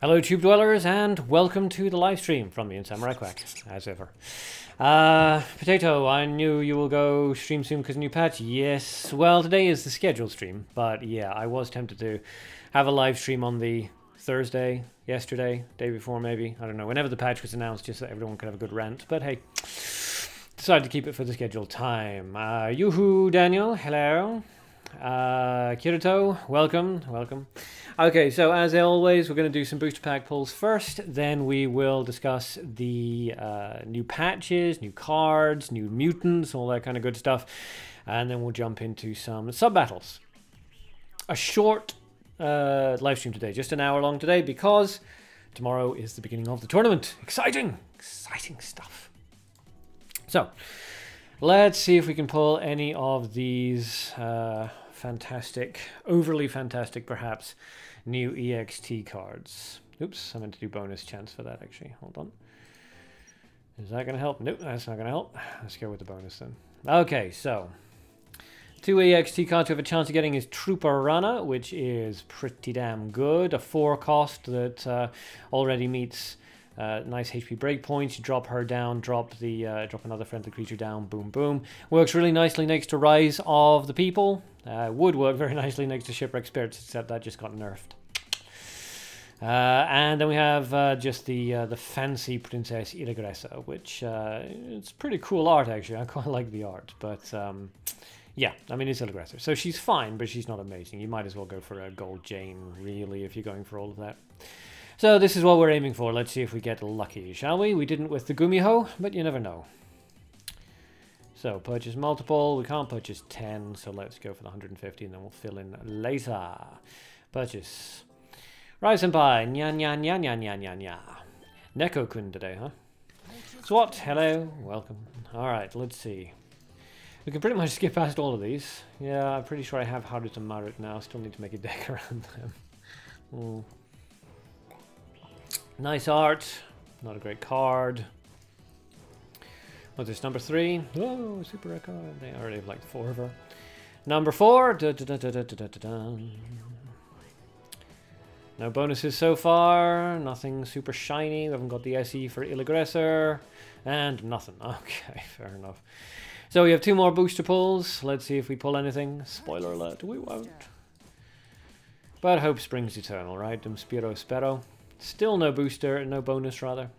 Hello Tube Dwellers and welcome to the live stream from me and Samurai Quack, as ever. Potato, I knew you will go stream soon because new patch. Yes, well today is the scheduled stream, but yeah, I was tempted to have a live stream on the Thursday, yesterday, day before maybe, I don't know, whenever the patch was announced, just so everyone could have a good rant, but hey, decided to keep it for the scheduled time. Yoo-hoo Daniel, hello. Kirito, welcome. Okay, so as always, we're going to do some booster pack pulls first, then we will discuss the new patches, new cards, new mutants, all that kind of good stuff, and then we'll jump into some sub-battles. A short live stream today, just an hour long today, because tomorrow is the beginning of the tournament. Exciting stuff. So, let's see if we can pull any of these fantastic, overly fantastic perhaps, new EXT cards. Oops, I meant to do bonus chance for that actually. Hold on. Is that going to help? Nope, that's not going to help. Let's go with the bonus then. Okay, so two EXT cards we have a chance of getting is Trooper Rana, which is pretty damn good. A 4 cost that already meets nice HP breakpoints. You drop her down, drop another friendly creature down, boom, boom. Works really nicely next to Rise of the People. Would work very nicely next to Shipwreck Spirits, except that just got nerfed. And then we have just the fancy Princess Iligressa, which it's pretty cool art actually. I quite like the art, but yeah, I mean it's Iligressa, so she's fine, but she's not amazing. You might as well go for a Gold Jane, really, if you're going for all of that. So this is what we're aiming for. Let's see if we get lucky, shall we? We didn't with the Gumiho, but you never know. So purchase multiple. We can't purchase 10, so let's go for the 150 and then we'll fill in later. Purchase. Rise Senpai. Nya nya nya nya nya nya nya. Neko-kun today, huh? Swat, hello. Welcome. Alright, let's see. We can pretty much skip past all of these. Yeah, I'm pretty sure I have Haru to Marut now. Still need to make a deck around them. Nice art. Not a great card. What's this, number 3? Oh, super rare card. I already have like 4 of her. Number 4. No bonuses so far. Nothing super shiny. We haven't got the SE for Iligressor. And nothing. Okay, fair enough. So we have 2 more booster pulls. Let's see if we pull anything. Spoiler alert, we won't. But hope springs eternal, right? Dum spiro spero. Still no booster, no bonus rather.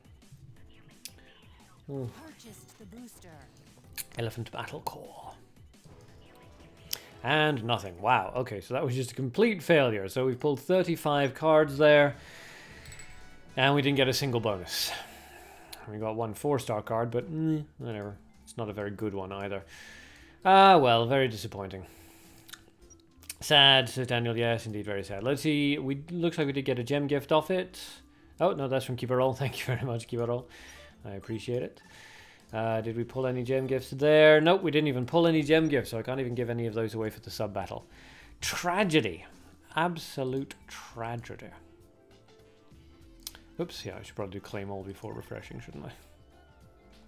Ooh. Elephant Battle Core. And nothing. Wow, okay, so that was just a complete failure. So we've pulled 35 cards there. And we didn't get a single bonus. We got 1 4-star card, but whatever. It's not a very good one either. Ah, well, very disappointing. Sad, says Daniel. Yes, indeed, very sad. Let's see. Looks like we did get a gem gift off it. Oh, no, that's from Kibarol. Thank you very much, Kibarol. I appreciate it. Did we pull any gem gifts there? Nope, we didn't even pull any gem gifts, so I can't even give any of those away for the sub-battle. Tragedy. Absolute tragedy. Oops, yeah, I should probably do claim all before refreshing, shouldn't I?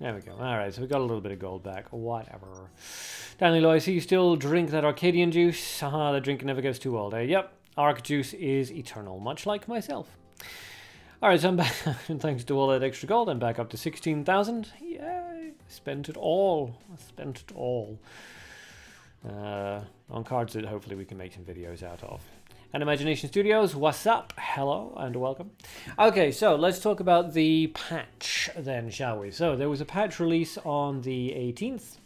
There we go. Alright, so we got a little bit of gold back. Whatever. Danny I see you still drink that Arcadean juice. Haha, the drink never gets too old, eh? Yep, Arc juice is eternal, much like myself. Alright, so I'm back. Thanks to all that extra gold, I'm back up to 16,000. Yay! Spent it all. I spent it all. On cards that hopefully we can make some videos out of. And Imagination Studios, what's up? Hello and welcome. Okay, so let's talk about the patch then, shall we? So there was a patch release on the 18th.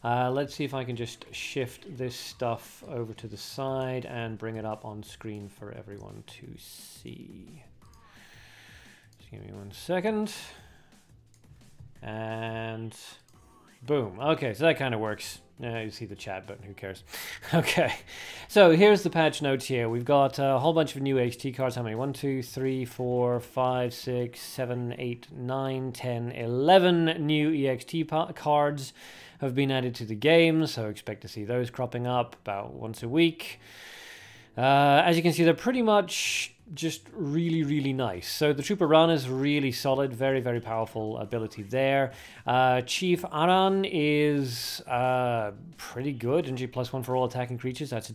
Let's see if I can just shift this stuff over to the side and bring it up on screen for everyone to see. Just give me 1 second. And boom. Okay, so that kind of works. You see the chat button, who cares? Okay, so here's the patch notes here. We've got a whole bunch of new HT cards. How many? 1, 2, 3, 4, 5, 6, 7, 8, 9, 10, 11 new EXT cards have been added to the game, so expect to see those cropping up about once a week. As you can see, they're pretty much just really, really nice. So the Trooper Run is really solid, very, very powerful ability there. Chief Aran is pretty good. Energy +1 for all attacking creatures. That's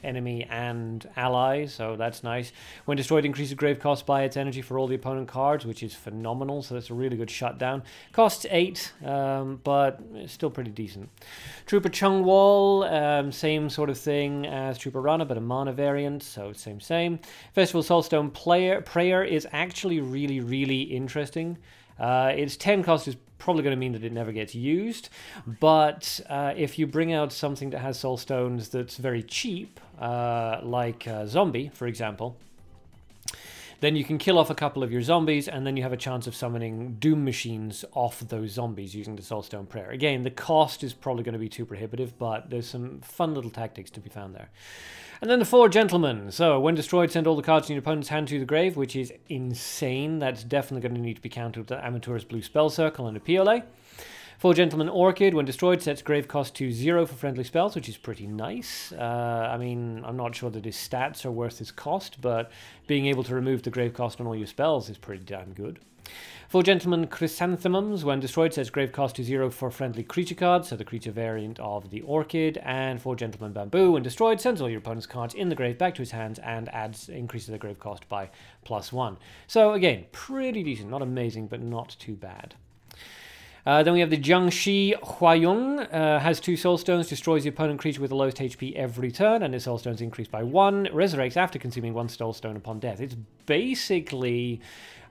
enemy and ally, so that's nice. When destroyed, increases grave cost by its energy for all the opponent cards, which is phenomenal. So that's a really good shutdown. Costs 8, but it's still pretty decent. Trooper Chungwall, same sort of thing as Trooper Rana, but a mana variant, so same. Festival Soulstone Prayer is actually really, really interesting. Its 10 cost is probably going to mean that it never gets used, but if you bring out something that has Soulstones that's very cheap, like Zombie, for example, then you can kill off a couple of your zombies, and then you have a chance of summoning Doom Machines off those zombies using the Soulstone Prayer. Again, the cost is probably going to be too prohibitive, but there's some fun little tactics to be found there. And then the Four Gentlemen. So, when destroyed, send all the cards in your opponent's hand to the grave, which is insane. That's definitely going to need to be countered with the Amateur's Blue Spell Circle and a PLA. Four Gentlemen Orchid, when destroyed, sets grave cost to 0 for friendly spells, which is pretty nice. I mean, I'm not sure that his stats are worth his cost, but being able to remove the grave cost on all your spells is pretty damn good. Four Gentlemen Chrysanthemums, when destroyed, sets grave cost to 0 for friendly creature cards, so the creature variant of the Orchid. And Four Gentlemen Bamboo, when destroyed, sends all your opponent's cards in the grave back to his hands and increases the grave cost by +1. So again, pretty decent. Not amazing, but not too bad. Then we have the Jiangxi Huayong, has 2 Soulstones, destroys the opponent creature with the lowest HP every turn, and its Soulstones increased by 1, resurrects after consuming 1 Soulstone upon death. It's basically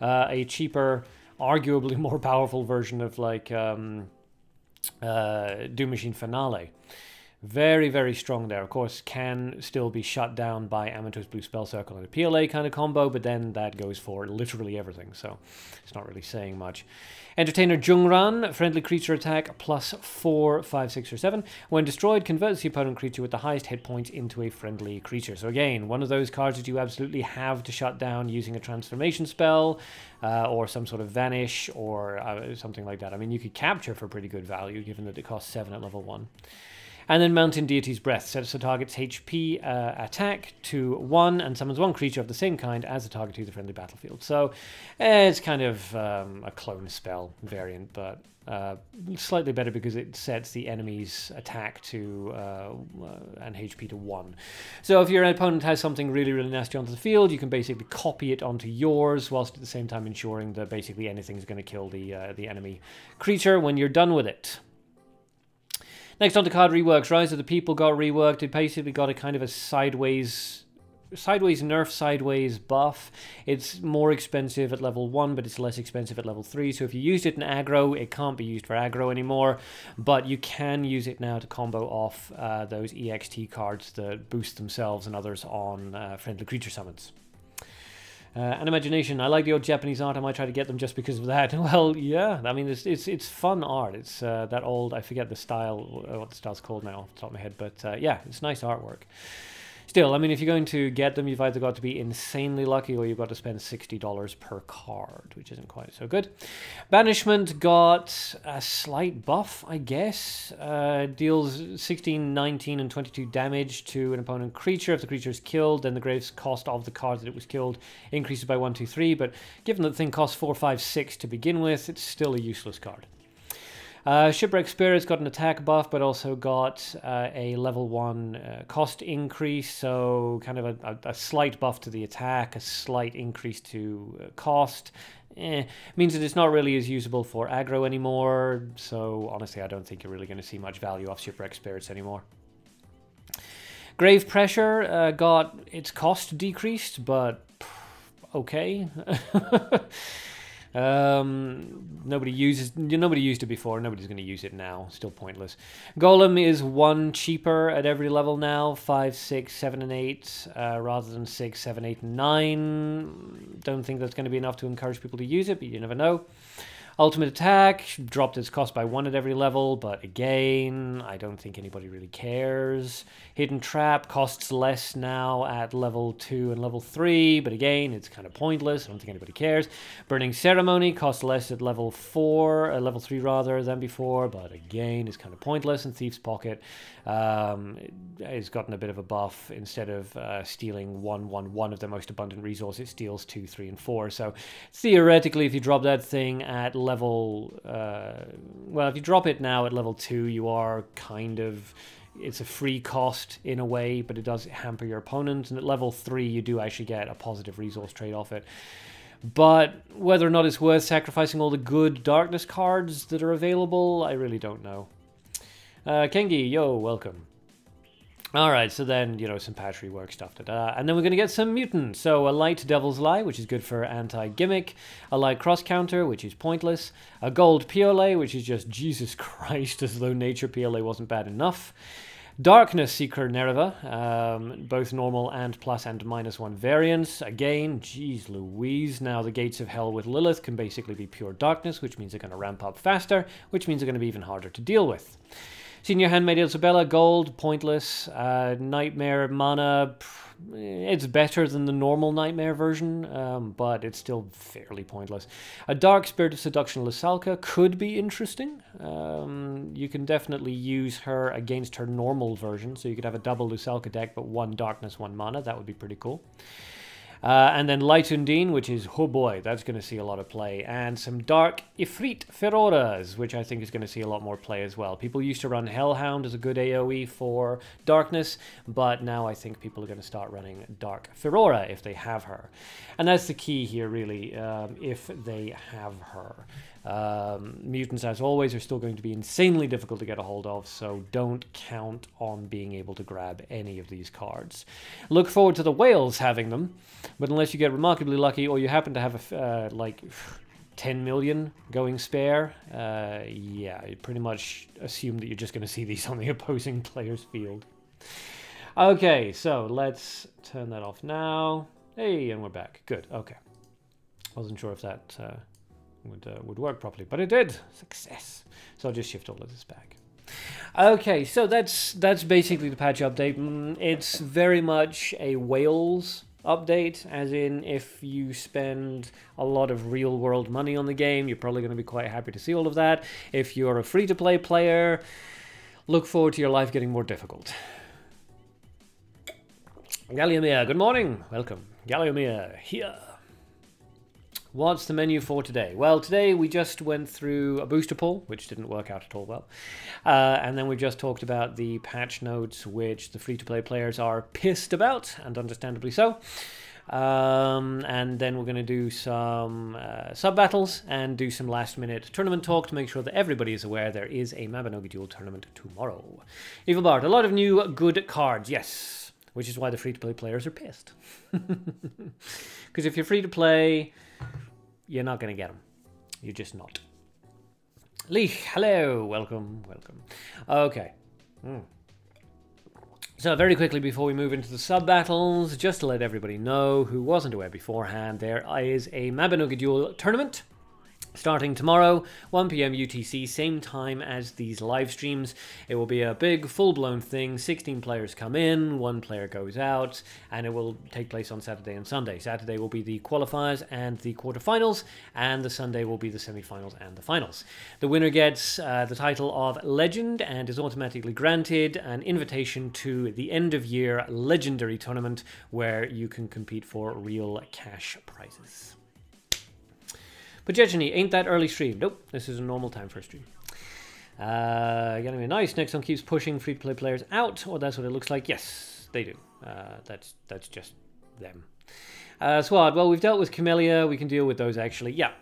a cheaper, arguably more powerful version of like Doom Machine Finale. Very, very strong there. Of course, can still be shut down by Amateur's Blue Spell Circle and a PLA kind of combo, but then that goes for literally everything, so it's not really saying much. Entertainer Jungran, friendly creature attack +4, 5, 6, or 7. When destroyed, converts the opponent creature with the highest hit points into a friendly creature. So again, one of those cards that you absolutely have to shut down using a transformation spell, or some sort of vanish, or something like that. I mean, you could capture for pretty good value, given that it costs 7 at level 1. And then Mountain Deity's Breath sets the target's HP attack to 1 and summons 1 creature of the same kind as the target to the friendly battlefield. So it's kind of a clone spell variant, but slightly better because it sets the enemy's attack to and HP to 1. So if your opponent has something really, really nasty onto the field, you can basically copy it onto yours, whilst at the same time ensuring that basically anything's going to kill the enemy creature when you're done with it. Next on to card reworks. Rise of the People got reworked. It basically got a kind of a sideways nerf, sideways buff. It's more expensive at level 1, but it's less expensive at level 3. So if you used it in aggro, it can't be used for aggro anymore. But you can use it now to combo off those EXT cards that boost themselves and others on friendly creature summons. And Imagination, I like the old Japanese art. I might try to get them just because of that. Well, yeah, I mean, it's fun art. It's that old, I forget the style, what the style's called now off the top of my head, but yeah, it's nice artwork. Still, I mean, if you're going to get them, you've either got to be insanely lucky or you've got to spend $60 per card, which isn't quite so good. Banishment got a slight buff, I guess. Deals 16, 19, and 22 damage to an opponent creature. If the creature is killed, then the grave's cost of the card that it was killed increases by 1, 2, 3. But given that the thing costs 4, 5, 6 to begin with, it's still a useless card. Shipwreck Spirit's got an attack buff, but also got a level 1 cost increase, so kind of a slight buff to the attack, a slight increase to cost. Means that it's not really as usable for aggro anymore, so honestly I don't think you're really going to see much value off Shipwreck Spirits anymore. Grave Pressure got its cost decreased, but okay. Nobody used it before, nobody's going to use it now, still pointless. Golem is 1 cheaper at every level now, 5, 6, 7, and 8 rather than 6, 7, 8, and 9. Don't think that's going to be enough to encourage people to use it, but you never know. Ultimate Attack dropped its cost by 1 at every level, but again, I don't think anybody really cares. Hidden Trap costs less now at level 2 and level 3, but again, it's kind of pointless. I don't think anybody cares. Burning Ceremony costs less at level 4, level 3 rather, than before, but again, it's kind of pointless. And Thief's Pocket has gotten a bit of a buff. Instead of stealing 1 of the most abundant resource, it steals 2, 3, and 4. So theoretically, if you drop that thing at level, well, if you drop it now at level 2, you are kind of, it's a free cost in a way, but it does hamper your opponent. And at level 3, you do actually get a positive resource trade off it. But whether or not it's worth sacrificing all the good darkness cards that are available, I really don't know. Kengi, yo, welcome. Alright, so then, you know, some patch rework stuff. And then we're going to get some mutants. So a light Devil's Lie, which is good for anti-gimmick. A light cross counter, which is pointless. A gold Piolet, which is just Jesus Christ, as though nature Piolet wasn't bad enough. Darkness Seeker Nereva, both normal and plus and -1 variants. Again, geez Louise, now the Gates of Hell with Lilith can basically be pure darkness, which means they're going to ramp up faster, which means they're going to be even harder to deal with. Senior Handmaid Isabella, gold, pointless. Nightmare mana, it's better than the normal Nightmare version, but it's still fairly pointless. A Dark Spirit of Seduction Lysalka could be interesting. You can definitely use her against her normal version, so you could have a double Lysalka deck, but 1 darkness, 1 mana. That would be pretty cool. And then Light Undine, which is, oh boy, that's going to see a lot of play. And some Dark Ifrit Feroras, which I think is going to see a lot more play as well. People used to run Hellhound as a good AoE for Darkness, but now I think people are going to start running Dark Ferora if they have her. And that's the key here, really, if they have her. Mutants, as always, are still going to be insanely difficult to get a hold of, so don't count on being able to grab any of these cards. Look forward to the whales having them, but unless you get remarkably lucky or you happen to have like 10 million going spare, yeah, you pretty much assume that you're just going to see these on the opposing player's field. Okay, so let's turn that off now. Hey, and we're back. Good, okay. Wasn't sure if that would work properly, but it did. Success. So I'll just shift all of this back. Okay, so that's basically the patch update. It's very much a whales update, as in if you spend a lot of real world money on the game, you're probably going to be quite happy to see all of that. If you're a free-to-play player, look forward to your life getting more difficult. Galiomir, good morning. Welcome. Galiomir here. What's the menu for today? Well, today we just went through a booster poll, which didn't work out at all well. And then we just talked about the patch notes, which the free-to-play players are pissed about, and understandably so. And then we're going to do some sub-battles and do some last-minute tournament talk to make sure that everybody is aware there is a Mabinogi Duel tournament tomorrow. Evil Bart, a lot of new good cards, yes. Which is why the free-to-play players are pissed. Because if you're free-to-play, you're not going to get them. You're just not. Leech, hello. Welcome, welcome. Okay. So very quickly before we move into the sub-battles, just to let everybody know who wasn't aware beforehand, there is a Mabinogi Duel tournament starting tomorrow, 1 PM UTC, same time as these live streams. It will be a big, full-blown thing. 16 players come in, 1 player goes out, and it will take place on Saturday and Sunday. Saturday will be the qualifiers and the quarterfinals, and the Sunday will be the semifinals and the finals. The winner gets the title of Legend and is automatically granted an invitation to the end-of-year legendary tournament where you can compete for real cash prizes. But Jejani, ain't that early stream? Nope, this is a normal time for a stream. Gonna be nice. Next one keeps pushing free-to-play players out, or that's what it looks like. Yes, they do. That's just them. Swad, well, we've dealt with Camellia. We can deal with those, actually. Yeah.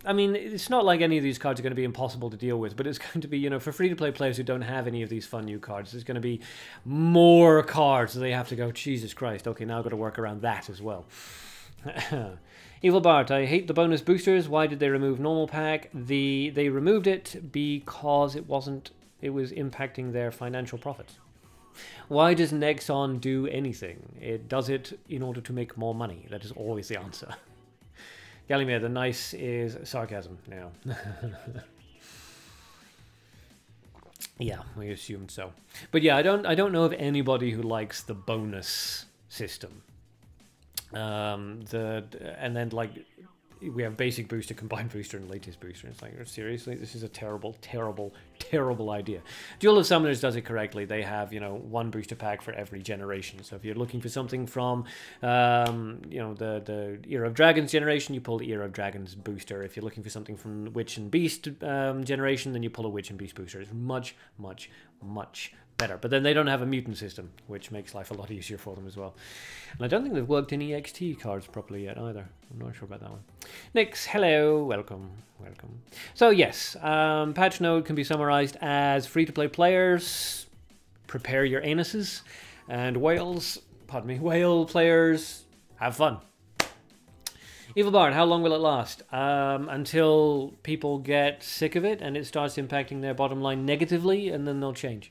I mean, it's not like any of these cards are going to be impossible to deal with, but it's going to be, you know, for free-to-play players who don't have any of these fun new cards, there's going to be more cards, so they have to go, Jesus Christ, okay, now I've got to work around that as well. Evil Bart, I hate the bonus boosters. Why did they remove normal pack? They removed it because it was impacting their financial profits. Why does Nexon do anything? It does it in order to make more money. That is always the answer. Galimir, the nice is sarcasm now. Yeah, we assumed so. But yeah, I don't know of anybody who likes the bonus system. And then like we have basic booster, combined booster, and latest booster. It's like, seriously, this is a terrible, terrible, terrible idea. Duel of Summoners does it correctly. They have, you know, one booster pack for every generation. So if you're looking for something from, you know, the Era of Dragons generation, you pull the Era of Dragons booster. If you're looking for something from Witch and Beast generation, then you pull a Witch and Beast booster. It's much, much, much better. But then they don't have a mutant system, which makes life a lot easier for them as well. And I don't think they've worked in EXT cards properly yet either. I'm not sure about that one. Nix, hello, welcome, welcome. So yes, patch note can be summarized as free-to-play players, prepare your anuses, and whale players, have fun. Evil Bard, how long will it last? Until people get sick of it and it starts impacting their bottom line negatively, and then they'll change.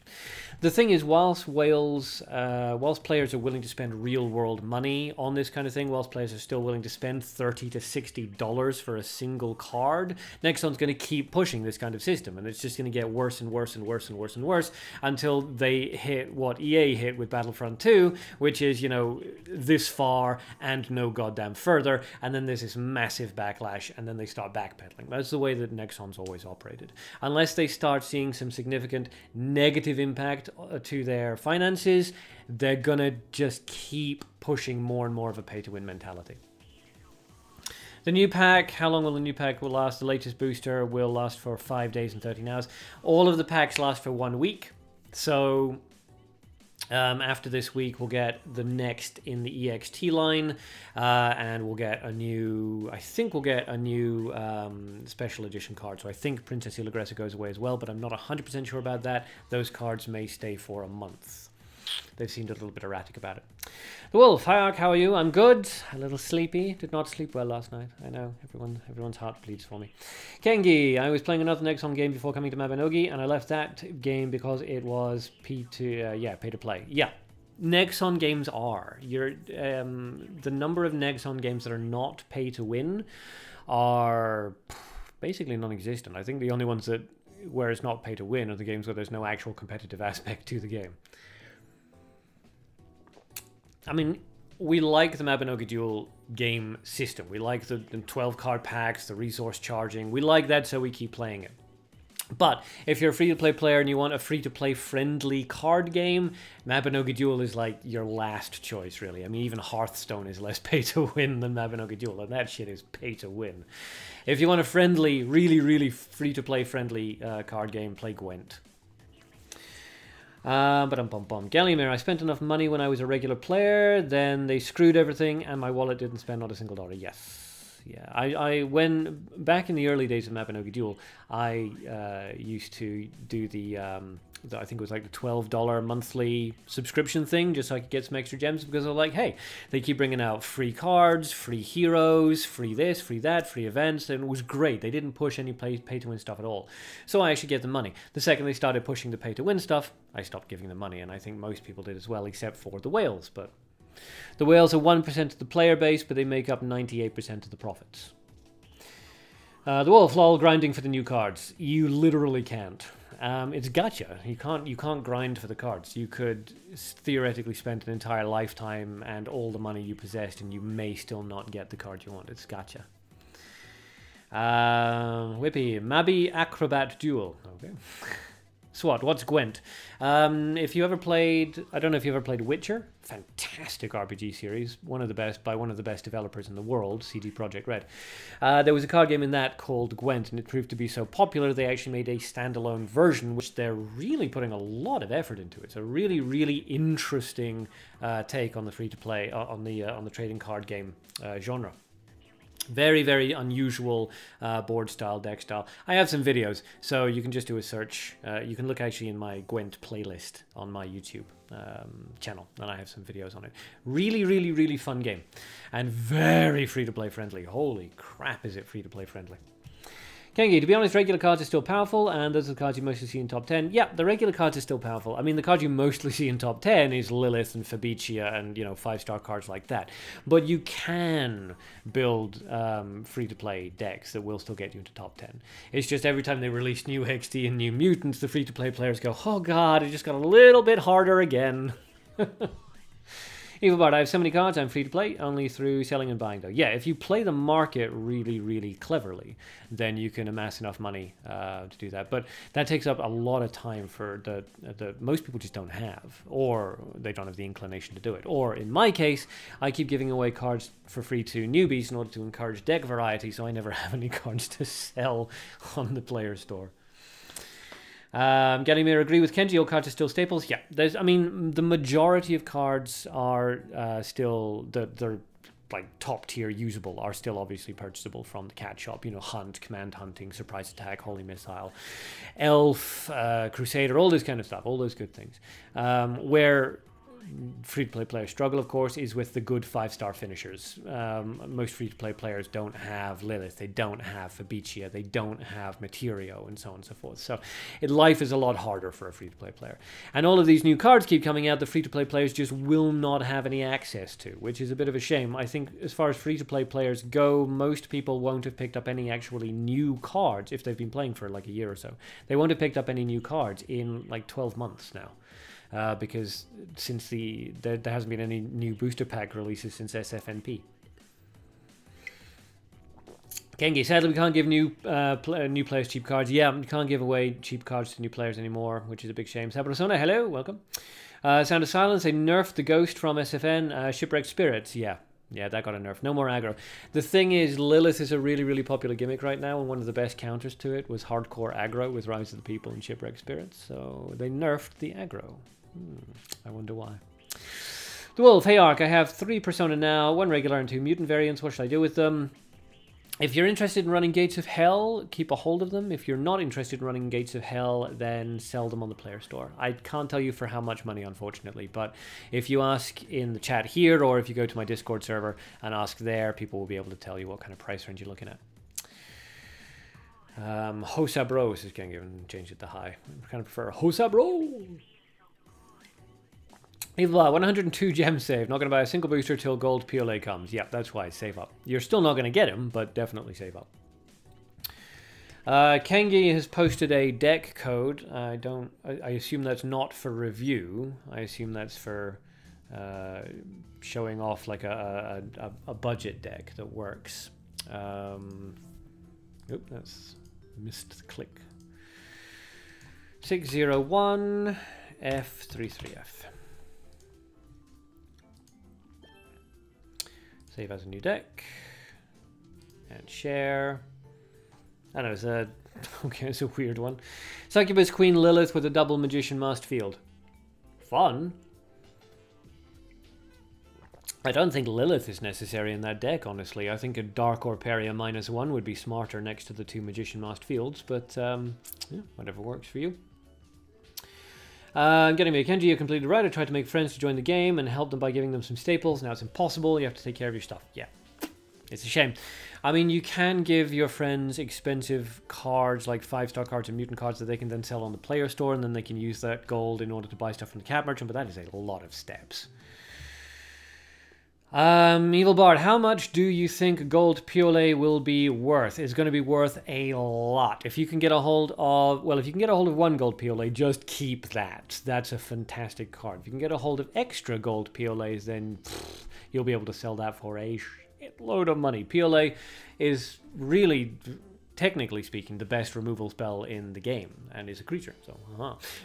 The thing is, whilst players are willing to spend real-world money on this kind of thing, whilst players are still willing to spend $30 to $60 for a single card, Nexon's going to keep pushing this kind of system, and it's just going to get worse and worse and worse and worse and worse until they hit what EA hit with Battlefront 2, which is, you know, this far and no goddamn further, and then there's this massive backlash, and then they start backpedaling. That's the way that Nexon's always operated. Unless they start seeing some significant negative impact to their finances, they're gonna just keep pushing more and more of a pay-to-win mentality. The new pack, how long will the new pack last? The latest booster will last for 5 days and 13 hours. All of the packs last for 1 week. So after this week, we'll get the next in the EXT line, and we'll get a new, I think we'll get a new special edition card. So I think Princess Ilagressa goes away as well, but I'm not 100% sure about that. Those cards may stay for a month. They've seemed a little bit erratic about it. The Wolf, hi Ark, how are you? I'm good. A little sleepy. Did not sleep well last night. I know, everyone's heart bleeds for me. Kengi, I was playing another Nexon game before coming to Mabinogi, and I left that game because it was pay to play. Yeah, Nexon games are. The number of Nexon games that are not pay to win are basically non-existent. I think the only ones where it's not pay to win are the games where there's no actual competitive aspect to the game. I mean, we like the Mabinogi Duel game system. We like the 12 card packs, the resource charging. We like that, so we keep playing it. But if you're a free-to-play player and you want a free-to-play friendly card game, Mabinogi Duel is like your last choice, really. I mean, even Hearthstone is less pay-to-win than Mabinogi Duel, and that shit is pay-to-win. If you want a friendly, really, really free-to-play friendly card game, play Gwent. Galimir, I spent enough money when I was a regular player, then they screwed everything and my wallet didn't spend not a single dollar. Yes. Yeah. When back in the early days of Mabinogi Duel, I used to do the I think it was like the $12 monthly subscription thing, just so I could get some extra gems, because I was like, hey, they keep bringing out free cards, free heroes, free this, free that, free events, and it was great. They didn't push any pay-to-win stuff at all. So I actually get the money. The second they started pushing the pay-to-win stuff, I stopped giving them money, and I think most people did as well, except for the whales. But the whales are 1% of the player base, but they make up 98% of the profits. The Wolf, lol, grinding for the new cards. You literally can't. It's gacha. You can't grind for the cards. You could theoretically spend an entire lifetime and all the money you possessed, and you may still not get the card you want. It's gacha. Whippy, Mabi Acrobat Duel. Okay. SWAT, what's Gwent? If you ever played, I don't know if you ever played Witcher. Fantastic RPG series, one of the best by one of the best developers in the world, CD Projekt Red. There was a card game in that called Gwent, and it proved to be so popular they actually made a standalone version, which they're really putting a lot of effort into. It's a really, really interesting take on the free-to-play on the trading card game genre. Very, very unusual board style, deck style. I have some videos, so you can just do a search. You can look actually in my Gwent playlist on my YouTube channel, and I have some videos on it. Really, really, really fun game. And very free-to-play friendly. Holy crap, is it free-to-play friendly. Kengi, to be honest, regular cards are still powerful, and those are the cards you mostly see in top 10. Yeah, the regular cards are still powerful. I mean, the cards you mostly see in top 10 is Lilith and Fabicia and, you know, 5-star cards like that. But you can build free-to-play decks that will still get you into top 10. It's just every time they release new XD and new mutants, the free-to-play players go, oh god, it just got a little bit harder again. Evil Bard, I have so many cards, I'm free to play, only through selling and buying though. Yeah, if you play the market really, really cleverly, then you can amass enough money to do that. But that takes up a lot of time for the most people just don't have, or they don't have the inclination to do it. Or in my case, I keep giving away cards for free to newbies in order to encourage deck variety, so I never have any cards to sell on the player store. Ganymede, agree with Kenji, all cards are still staples. Yeah, I mean, the majority of cards are still, they're like top tier usable, are still obviously purchasable from the cat shop. You know, Hunt, Command Hunting, Surprise Attack, Holy Missile, Elf, Crusader, all this kind of stuff, all those good things. Where free-to-play players struggle, of course, is with the good 5-star finishers. Most free-to-play players don't have Lilith, they don't have Fabicia, they don't have Materio, and so on and so forth. So life is a lot harder for a free-to-play player. And all of these new cards keep coming out, the free-to-play players just will not have any access to, which is a bit of a shame. I think as far as free-to-play players go, most people won't have picked up any actually new cards if they've been playing for like a year or so. They won't have picked up any new cards in like 12 months now. Because since there hasn't been any new booster pack releases since SFNP. Kengi, sadly we can't give new players cheap cards. Yeah, we can't give away cheap cards to new players anymore, which is a big shame. Sabrosona, hello, welcome. Sound of Silence, they nerfed the Ghost from SFN. Shipwrecked Spirits, yeah, that got a nerf. No more aggro. The thing is, Lilith is a really, really popular gimmick right now, and one of the best counters to it was hardcore aggro with Rise of the People and Shipwrecked Spirits, so they nerfed the aggro. I wonder why. The Wolf, hey Ark, I have 3 Persona now, 1 regular and 2 mutant variants. What should I do with them? If you're interested in running Gates of Hell, keep a hold of them. If you're not interested in running Gates of Hell, then sell them on the player store. I can't tell you for how much money, unfortunately, but if you ask in the chat here, or if you go to my Discord server and ask there, people will be able to tell you what kind of price range you're looking at. Hosa Bros is getting given, changed it to high. I kind of prefer Hosa Bro. Evil 102 gems saved. Not going to buy a single booster till gold PLA comes. Yeah, that's why. Save up. You're still not going to get him, but definitely save up. Kengi has posted a deck code. I assume that's not for review. I assume that's for showing off like a budget deck that works. Oop, that's missed the click. 601 F33F. Save as a new deck. And share. I know, it's a... Okay, it's a weird one. Succubus Queen Lilith with a double Magician Masked Field. Fun. I don't think Lilith is necessary in that deck, honestly. I think a Dark Orperia -1 would be smarter next to the 2 Magician Masked Fields, but yeah, whatever works for you. Getting me, Kenji, you completed right. I tried to make friends to join the game and help them by giving them some staples. Now it's impossible. You have to take care of your stuff. Yeah, it's a shame. I mean, you can give your friends expensive cards, like 5-star cards and mutant cards that they can then sell on the player store, and then they can use that gold in order to buy stuff from the cat merchant, but that is a lot of steps. Evil Bard, how much do you think gold PLA will be worth? It's going to be worth a lot. If you can get a hold of, well, if you can get a hold of 1 gold PLA, just keep that. That's a fantastic card. If you can get a hold of extra gold PLAs, then you'll be able to sell that for a shitload of money. PLA is really, technically speaking, the best removal spell in the game, and is a creature. So,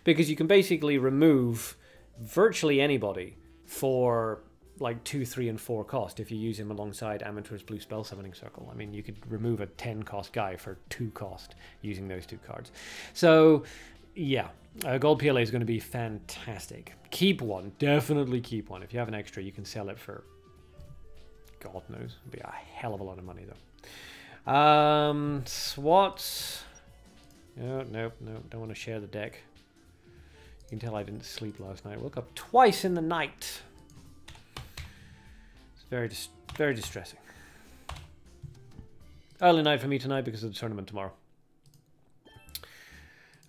because you can basically remove virtually anybody for like 2, 3, and 4 cost if you use him alongside Amantur's Blue Spell Summoning Circle. I mean, you could remove a 10 cost guy for 2 cost using those 2 cards. So, yeah, gold PLA is going to be fantastic. Keep one. Definitely keep one. If you have an extra, you can sell it for God knows. It'll be a hell of a lot of money, though. SWAT. No, don't want to share the deck. You can tell I didn't sleep last night. I woke up twice in the night. Very distressing. Early night for me tonight because of the tournament tomorrow.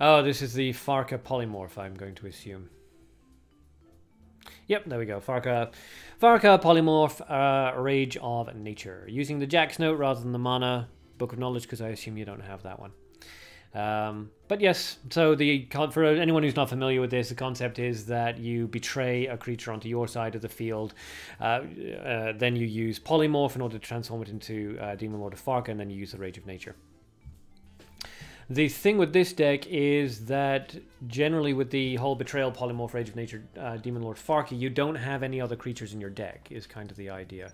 Oh, this is the Farca polymorph, I'm going to assume. Yep, there we go. Farca polymorph, Rage of Nature. Using the Jack's Note rather than the Mana Book of Knowledge, because I assume you don't have that one. But yes, so for anyone who's not familiar with this, the concept is that you betray a creature onto your side of the field, then you use Polymorph in order to transform it into Demon Lord of Farca, and then you use the Rage of Nature. The thing with this deck is that generally with the whole Betrayal, Polymorph, Rage of Nature, Demon Lord Farca, you don't have any other creatures in your deck, is kind of the idea.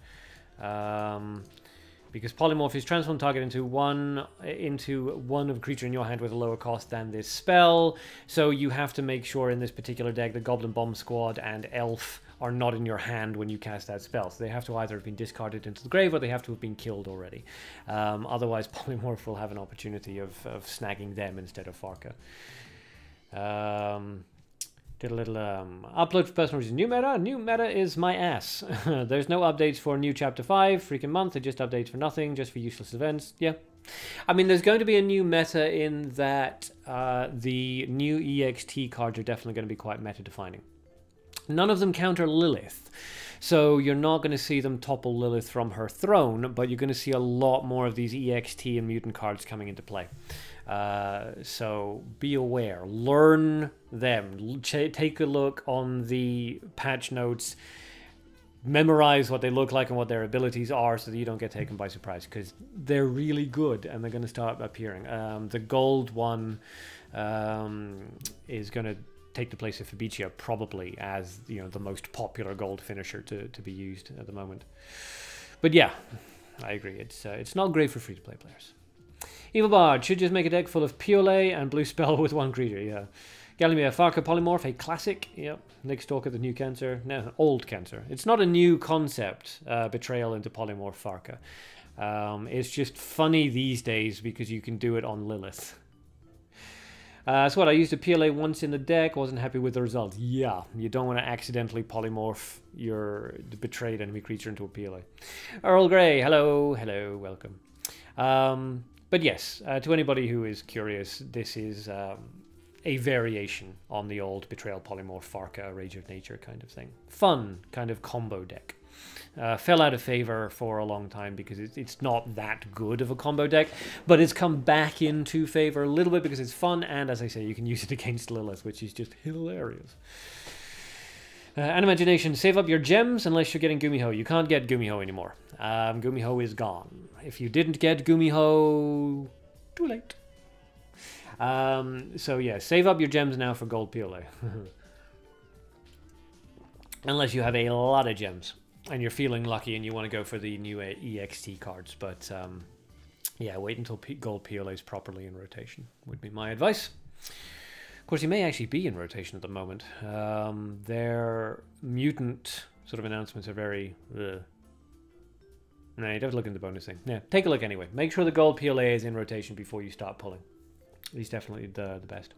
Because Polymorph is transform target into one of a creature in your hand with a lower cost than this spell. So you have to make sure in this particular deck the Goblin Bomb Squad and Elf are not in your hand when you cast that spell. So they have to either have been discarded into the grave or they have to have been killed already. Otherwise, Polymorph will have an opportunity of snagging them instead of Farca. Did a little upload for personal reasons. New meta? New meta is my ass. There's no updates for new chapter 5 freaking month. It just updates for nothing, just for useless events. Yeah. I mean, there's going to be a new meta in that the new EXT cards are definitely going to be quite meta defining. None of them counter Lilith, so you're not going to see them topple Lilith from her throne, but you're going to see a lot more of these EXT and mutant cards coming into play. So be aware, learn them, take a look on the patch notes, memorize what they look like and what their abilities are so that you don't get taken by surprise, because they're really good and they're going to start appearing. The gold one is going to take the place of Fabicia probably as, you know, the most popular gold finisher to be used at the moment. But yeah, I agree, it's not great for free-to-play players. Evil Bard should just make a deck full of Piolet and Blue Spell with one creature, yeah. Galimir, Farca Polymorph, a classic, yep. Nick Stalker, the new Cancer, no, old Cancer. It's not a new concept, Betrayal into Polymorph Farca. It's just funny these days because you can do it on Lilith. So what, I used a PLA once in the deck, wasn't happy with the result. Yeah, you don't want to accidentally polymorph your betrayed enemy creature into a PLA. Earl Grey, hello, hello, welcome. But yes, to anybody who is curious, this is a variation on the old Betrayal, Polymorph, Farca, Rage of Nature kind of thing. Fun kind of combo deck. Fell out of favor for a long time because it's not that good of a combo deck, but it's come back into favor a little bit because it's fun, and as I say, you can use it against Lilith, which is just hilarious. Animagination, save up your gems unless you're getting Gumiho. You can't get Gumiho anymore. Gumiho is gone. If you didn't get Gumiho, too late. So yeah, save up your gems now for gold PLA. Unless you have a lot of gems and you're feeling lucky and you want to go for the new EXT cards. But yeah, wait until gold PLA is properly in rotation, would be my advice. Of course, he may actually be in rotation at the moment. Their mutant sort of announcements are very... No, you don't look in the bonus thing. Yeah, take a look anyway. Make sure the gold PLA is in rotation before you start pulling. He's definitely the best.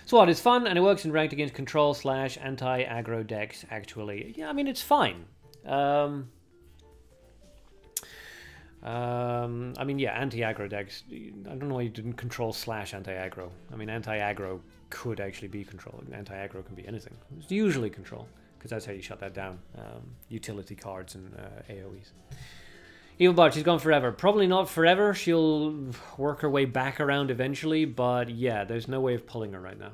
SWAT is fun, and it works in ranked against control / anti-aggro decks, actually. Yeah, I mean, it's fine. I mean, yeah, anti-aggro decks. I don't know why you didn't control / anti-aggro. I mean, anti-aggro could actually be control. Anti-aggro can be anything. It's usually control, because that's how you shut that down. Utility cards and AoEs. Evil Bard, she's gone forever. Probably not forever. She'll work her way back around eventually, but yeah, there's no way of pulling her right now.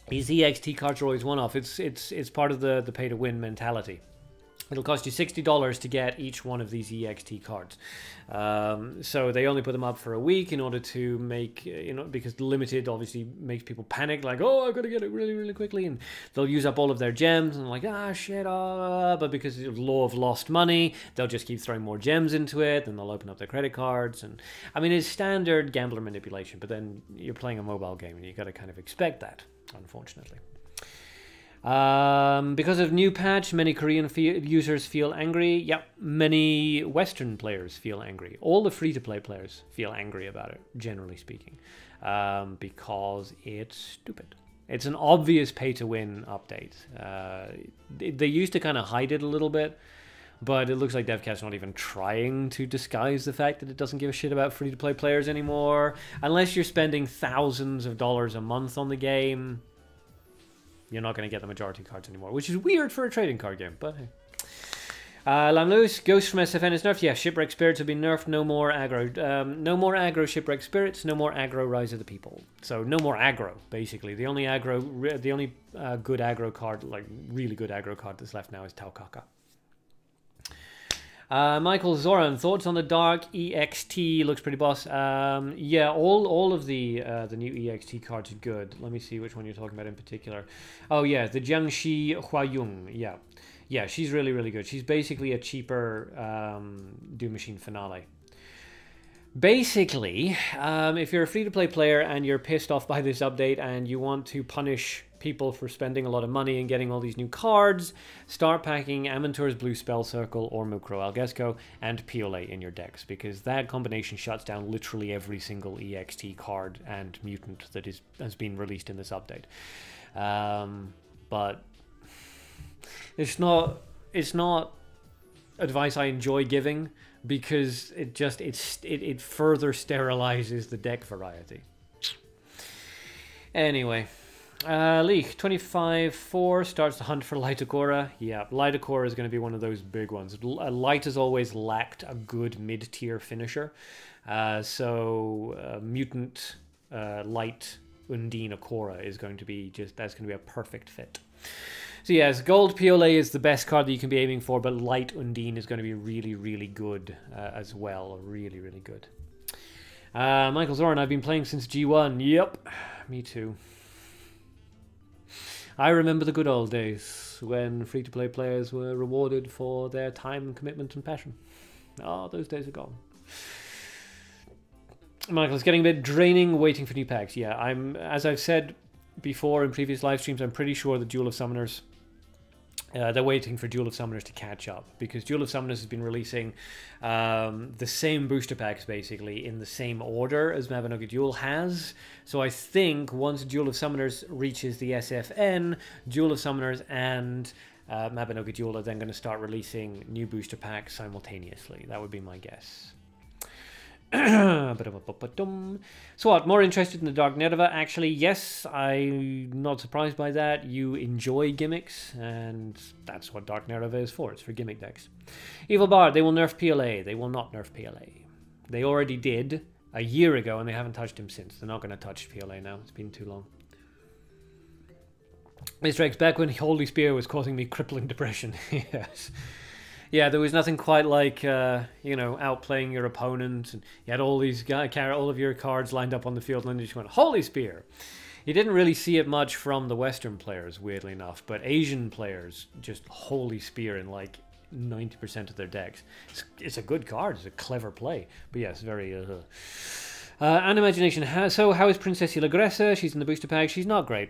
These EXT cards are always one-off. It's part of the pay-to-win mentality. It'll cost you $60 to get each one of these EXT cards. So they only put them up for a week in order to make, you know, because limited obviously makes people panic, like, oh, I've got to get it really, really quickly, and they'll use up all of their gems, and like, ah, shit, but because of law of lost money, they'll just keep throwing more gems into it, and they'll open up their credit cards, and I mean, it's standard gambler manipulation, but then you're playing a mobile game, and you got to kind of expect that, unfortunately. Because of new patch, many Korean users feel angry. Yep, many Western players feel angry. All the free-to-play players feel angry about it, generally speaking, because it's stupid. It's an obvious pay-to-win update. They used to kind of hide it a little bit, But it looks like DevCat's not even trying to disguise the fact that it doesn't give a shit about free-to-play players anymore. Unless you're spending thousands of dollars a month on the game, you're not going to get the majority cards anymore, which is weird for a trading card game, but hey. Lamloose, Ghost from SFN is nerfed. Yeah, Shipwreck Spirits have been nerfed. No more aggro. No more aggro Shipwreck Spirits. No more aggro Rise of the People. So no more aggro, basically. The only aggro, the only good aggro card, like really good aggro card that's left now is Taukaka. Michael Zoran, thoughts on the Dark EXT? Looks pretty boss. Yeah, all of the new EXT cards are good. Let me see which one you're talking about in particular. Oh yeah, the Jiangxi Huayong. Yeah. Yeah, she's really, really good. She's basically a cheaper Doom Machine Finale. Basically, if you're a free-to-play player and you're pissed off by this update and you want to punish people for spending a lot of money and getting all these new cards, start packing Amantur's Blue Spell Circle or Mukro Algesco and Piolet in your decks, because that combination shuts down literally every single EXT card and mutant that has been released in this update. But it's not advice I enjoy giving, because it further sterilizes the deck variety. Anyway, Leek 25-4 starts the hunt for Light-Agora. Yeah, Light-Agora is going to be one of those big ones. Light has always lacked a good mid-tier finisher, so mutant Light Undine Akora is going to be that's going to be a perfect fit. So yes, Gold Piolet is the best card that you can be aiming for, but Light Undine is going to be really, really good as well. Really, really good. Michael Zoran, I've been playing since G1. Yep, me too. I remember the good old days when free-to-play players were rewarded for their time, commitment, and passion. Oh, those days are gone. Michael, it's getting a bit draining waiting for new packs. Yeah, as I've said before in previous live streams, I'm pretty sure the Duel of Summoners, they're waiting for Duel of Summoners to catch up, because Duel of Summoners has been releasing the same booster packs basically in the same order as Mabinogi Duel has. So I think once Duel of Summoners reaches the SFN, Duel of Summoners and Mabinogi Duel are then going to start releasing new booster packs simultaneously. That would be my guess. So what, more interested in the Dark Nerva? Actually, yes, I'm not surprised by that. You enjoy gimmicks, and that's what Dark Nerva is for. It's for gimmick decks. Evil Bard, they will nerf PLA. They will not nerf PLA. They already did a year ago, and they haven't touched him since. They're not going to touch PLA now. It's been too long. Mr. X, back when Holy Spear was causing me crippling depression. Yes. Yeah, there was nothing quite like, you know, outplaying your opponent, and you had all these all of your cards lined up on the field, and then you just went, Holy Spear! You didn't really see it much from the Western players, weirdly enough, but Asian players just Holy Spear in like 90% of their decks. It's a good card, it's a clever play, but yes, very... Animagination, so how is Princess Ilagressa? She's in the booster pack. She's not great.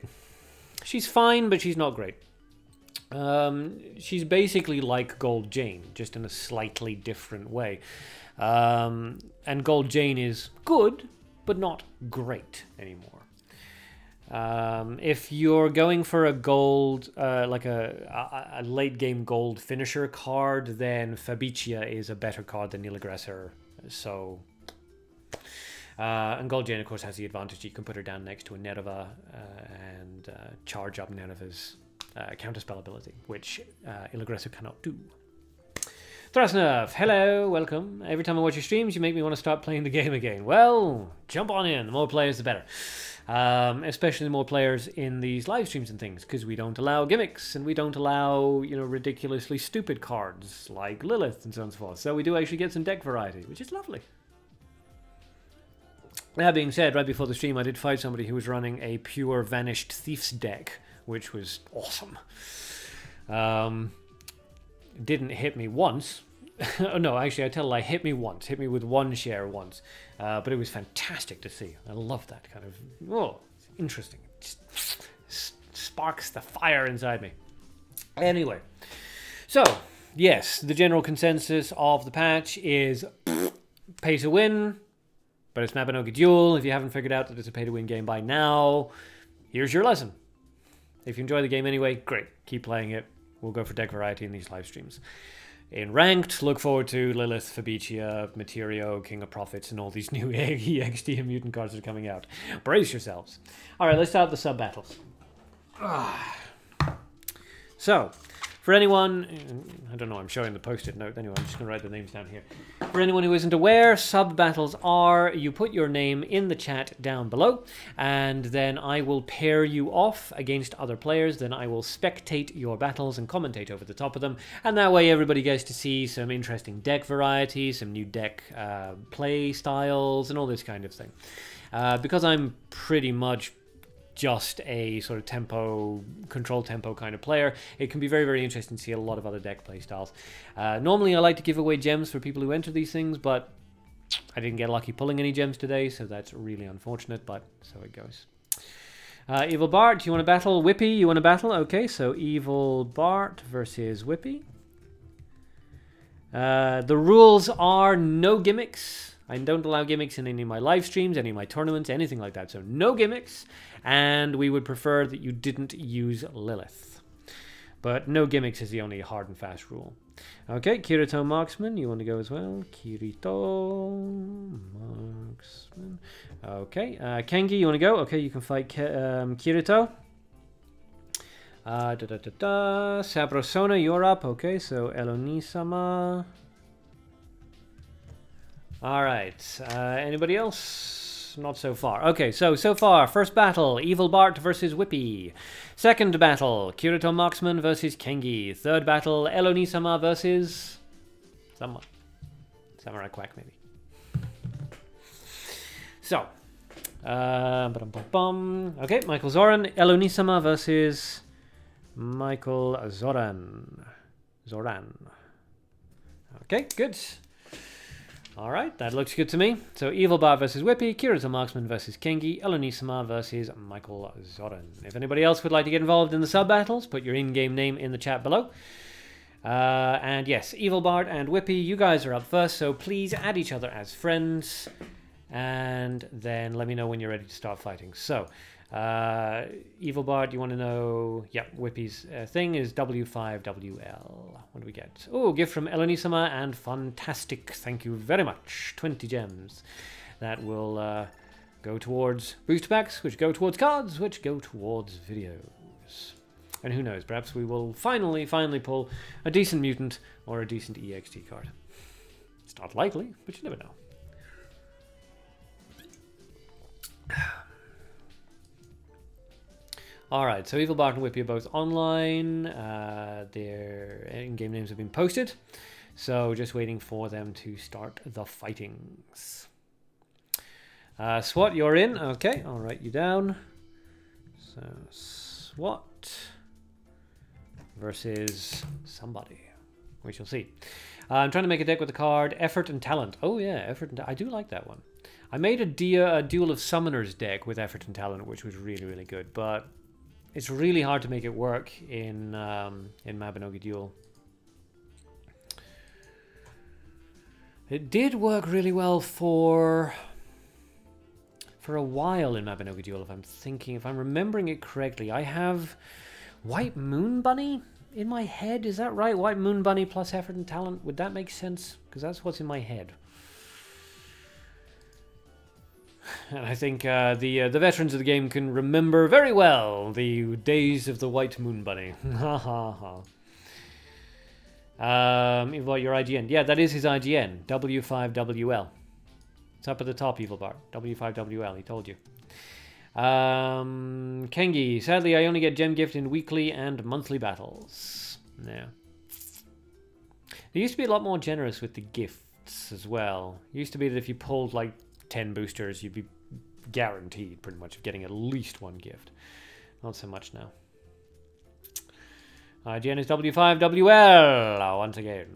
She's fine, but she's not great. She's basically like Gold Jane, just in a slightly different way. And Gold Jane is good, but not great anymore. If you're going for a gold, like a late game gold finisher card, then Fabricia is a better card than Ilagressa. So, and Gold Jane, of course, has the advantage you can put her down next to a Nerva and charge up Nerva's counterspell ability, which Ilagressa cannot do. Thrasnerv, hello, welcome. Every time I watch your streams, you make me want to start playing the game again. Well, jump on in. The more players, the better. Especially the more players in these live streams and things, because we don't allow gimmicks, and we don't allow, you know, ridiculously stupid cards like Lilith and so on and so forth. So we do actually get some deck variety, which is lovely. That being said, right before the stream, I did fight somebody who was running a pure Vanished Thieves deck, which was awesome. Didn't hit me once. Oh, no, actually, I tell a lie, hit me once. Hit me with one share once. But it was fantastic to see. I love that kind of... Oh, interesting. Just sparks the fire inside me. Anyway. So, yes, the general consensus of the patch is pay to win. But it's Mabinogi Duel. If you haven't figured out that it's a pay to win game by now, here's your lesson. If you enjoy the game anyway, great. Keep playing it. We'll go for deck variety in these live streams. In Ranked, look forward to Lilith, Fabicia, Materio, King of Prophets, and all these new EXT and mutant cards that are coming out. Brace yourselves. Alright, let's start the sub-battles. So, for anyone, I don't know, I'm showing the post-it note. Anyway, I'm just going to write the names down here. For anyone who isn't aware, sub-battles are, you put your name in the chat down below, and then I will pair you off against other players. Then I will spectate your battles and commentate over the top of them. And that way everybody gets to see some interesting deck variety, some new deck play styles, and all this kind of thing. Because I'm pretty much just a sort of control tempo kind of player, it can be very, very interesting to see a lot of other deck play styles. Normally I like to give away gems for people who enter these things, but I didn't get lucky pulling any gems today, so that's really unfortunate, but so it goes. Evil Bart, you want to battle? Whippy, you want to battle? Okay, so Evil Bart versus Whippy. The rules are no gimmicks. I don't allow gimmicks in any of my live streams, any of my tournaments, anything like that. So no gimmicks, and we would prefer that you didn't use Lilith. But no gimmicks is the only hard and fast rule. Okay, Kirito Marksman, you want to go as well? Kirito Marksman. Okay, Kengi, you want to go? Okay, you can fight Kirito. Sabrosona, you're up. Okay, so Eloni-sama. Alright, anybody else? Not so far. Okay, so far, first battle, Evil Bart versus Whippy. Second battle, Kirito Marksman versus Kengi. Third battle, Eloni-sama versus someone. Samurai Quack, maybe. So, okay, Michael Zoran, Eloni-sama versus Michael Zoran. Okay, good. Alright, that looks good to me. So Evil Bart versus Whippy, Kirito Marksman versus Kengi, Eloni-sama versus Michael Zoran. If anybody else would like to get involved in the sub-battles, put your in-game name in the chat below. And yes, Evil Bart and Whippy, you guys are up first, so please add each other as friends. And then let me know when you're ready to start fighting. So, Evil Bart, you want to know... Yeah, Whippy's thing is W5WL. What do we get? Oh, gift from Eloni-sama and fantastic. Thank you very much. 20 gems. That will go towards booster packs, which go towards cards, which go towards videos. And who knows, perhaps we will finally pull a decent mutant or a decent EXT card. It's not likely, but you never know. Alright, so Evil Bart and Whippy are both online. Their in-game names have been posted. So just waiting for them to start the fightings. SWAT, you're in. Okay, I'll write you down. So, SWAT versus somebody. We shall see. I'm trying to make a deck with the card Effort and Talent. Oh yeah, Effort and I do like that one. I made a Duel of Summoners deck with Effort and Talent, which was really, really good, but it's really hard to make it work in Mabinogi Duel. It did work really well for a while in Mabinogi Duel, if I'm remembering it correctly. I have White Moon Bunny in my head, is that right? White Moon Bunny plus Effort and Talent, would that make sense? Because that's what's in my head. And I think the veterans of the game can remember very well the days of the White Moon Bunny. Ha ha ha. Evil, your IGN. Yeah, that is his IGN. W5WL. It's up at the top, Evil Bart. W5WL, he told you. Kengi. Sadly, I only get gem gift in weekly and monthly battles. Yeah. They used to be a lot more generous with the gifts as well. It used to be that if you pulled like 10 boosters, you'd be guaranteed pretty much of getting at least one gift. Not so much now. IGN is W5WL once again.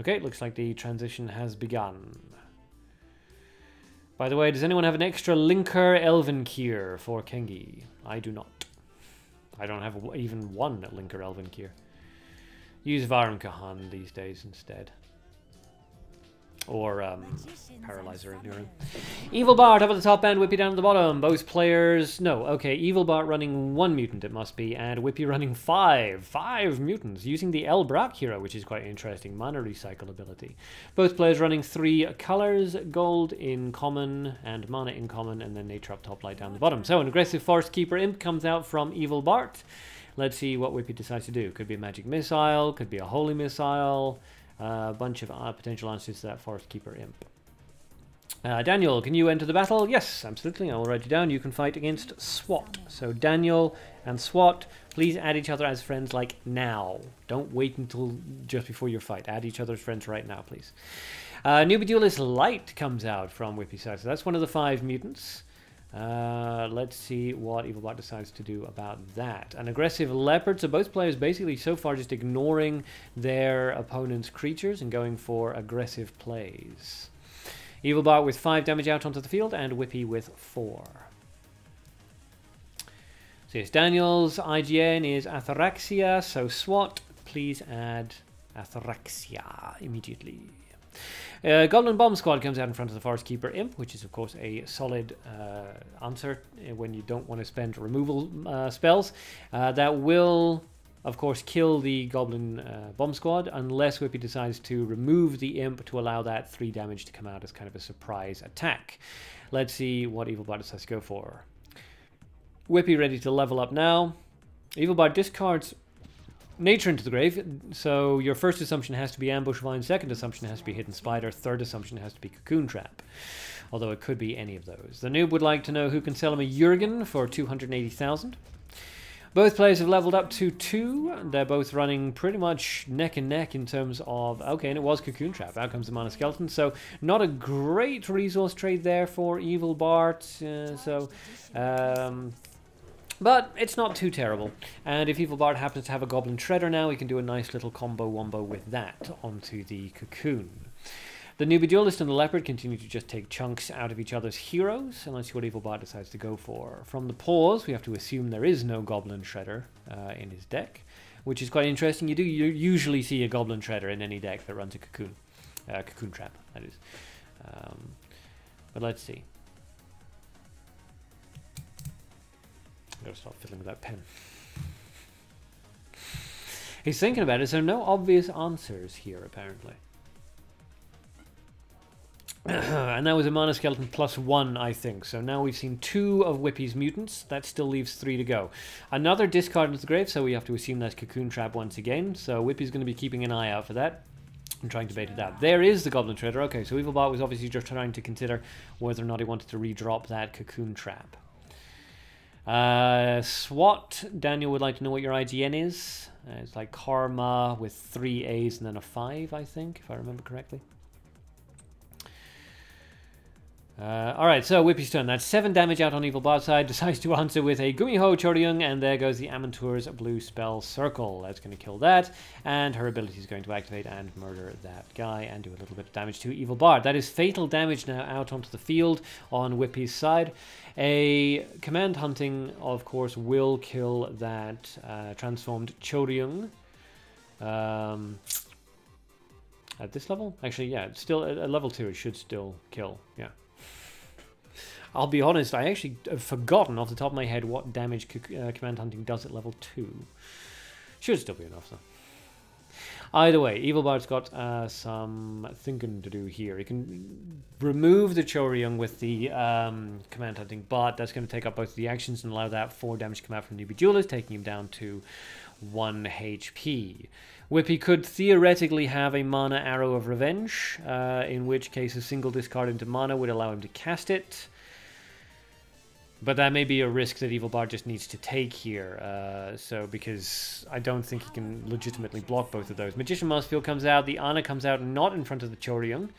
Okay, looks like the transition has begun. By the way, does anyone have an extra Linker Elven Kier for Kengi? I do not. I don't have even one Linker Elven Kier. Use Varum Kahan these days instead. Or Paralyzer Enduring. Evil Bart up at the top and Whippy down at the bottom. Both players... No, okay. Evil Bart running 1 mutant, it must be. And Whippy running 5. 5 mutants. Using the El Brack hero, which is quite interesting. Mana recycle ability. Both players running 3 colors. Gold in common and mana in common. And then nature up top, light down the bottom. So an aggressive Forest Keeper Imp comes out from Evil Bart. Let's see what Whippy decides to do. Could be a magic missile. Could be a holy missile. A bunch of potential answers to that Forest Keeper Imp. Daniel, can you enter the battle? Yes, absolutely. I will write you down. You can fight against SWAT. So Daniel and SWAT, please add each other as friends like now. Don't wait until just before your fight. Add each other as friends right now, please. Newbie Duelist Light comes out from Whippy's side. So that's one of the 5 mutants. Let's see what Evil Bart decides to do about that. An aggressive leopard. So both players basically so far just ignoring their opponent's creatures and going for aggressive plays. Evil Bart with 5 damage out onto the field and Whippy with 4. So yes, Daniel's IGN is Ataraxia. So SWAT, please add Ataraxia immediately. Goblin Bomb Squad comes out in front of the Forest Keeper Imp, which is of course a solid answer when you don't want to spend removal spells. That will of course kill the Goblin Bomb Squad unless Whippy decides to remove the Imp to allow that 3 damage to come out as kind of a surprise attack. Let's see what Evil Bart decides to go for. Whippy ready to level up now. Evil Bart discards Nature into the grave, so your first assumption has to be Ambush Vine, second assumption has to be Hidden Spider, third assumption has to be Cocoon Trap. Although it could be any of those. The noob would like to know who can sell him a Jurgen for 280,000. Both players have leveled up to 2. They're both running pretty much neck and neck in terms of... Okay, and it was Cocoon Trap. Out comes the Mana Skeleton. So not a great resource trade there for Evil Bart. But it's not too terrible. And if Evil Bart happens to have a Goblin Shredder now, he can do a nice little combo-wombo with that onto the Cocoon. The Newbie Duelist and the Leopard continue to just take chunks out of each other's heroes, and let's see what Evil Bart decides to go for. From the pause, we have to assume there is no Goblin Shredder in his deck, which is quite interesting. You usually see a Goblin Shredder in any deck that runs a Cocoon. Cocoon Trap, that is. But let's see. I've got to stop fiddling with that pen. He's thinking about it, so no obvious answers here, apparently. And that was a Mana Skeleton +1, I think. So now we've seen 2 of Whippy's mutants. That still leaves 3 to go. Another discard into the grave, so we have to assume that's Cocoon Trap once again. So Whippy's going to be keeping an eye out for that and trying to bait it out. There is the Goblin Shredder. Okay, so Evil Bart was obviously just trying to consider whether or not he wanted to redrop that Cocoon Trap. SWAT, Daniel would like to know what your IGN is. It's like Karma with 3 A's and then a 5, I think, if I remember correctly. Alright, so Whippy's turn. That's 7 damage out on Evil Bart's side. Decides to answer with a Gumiho Choryung, and there goes the Amantur's Blue Spell Circle. That's going to kill that, and her ability is going to activate and murder that guy and do a little bit of damage to Evil Bart. That is fatal damage now out onto the field on Whippy's side. A Command Hunting, of course, will kill that transformed Choryung. At this level? Actually, yeah, it's still at level 2, it should still kill, yeah. I'll be honest, I actually have forgotten off the top of my head what damage Command Hunting does at level 2. Should still be enough, though. Either way, Evil Bart's got some thinking to do here. He can remove the Choryung with the Command Hunting, but that's going to take up both the actions and allow that 4 damage to come out from Newbie Duelist, taking him down to 1 HP. Whippy could theoretically have a Mana Arrow of Revenge, in which case a single discard into mana would allow him to cast it. But that may be a risk that Evil Bart just needs to take here, because I don't think he can legitimately block both of those. Magician Masterfield comes out, the Ana comes out not in front of the Choryung.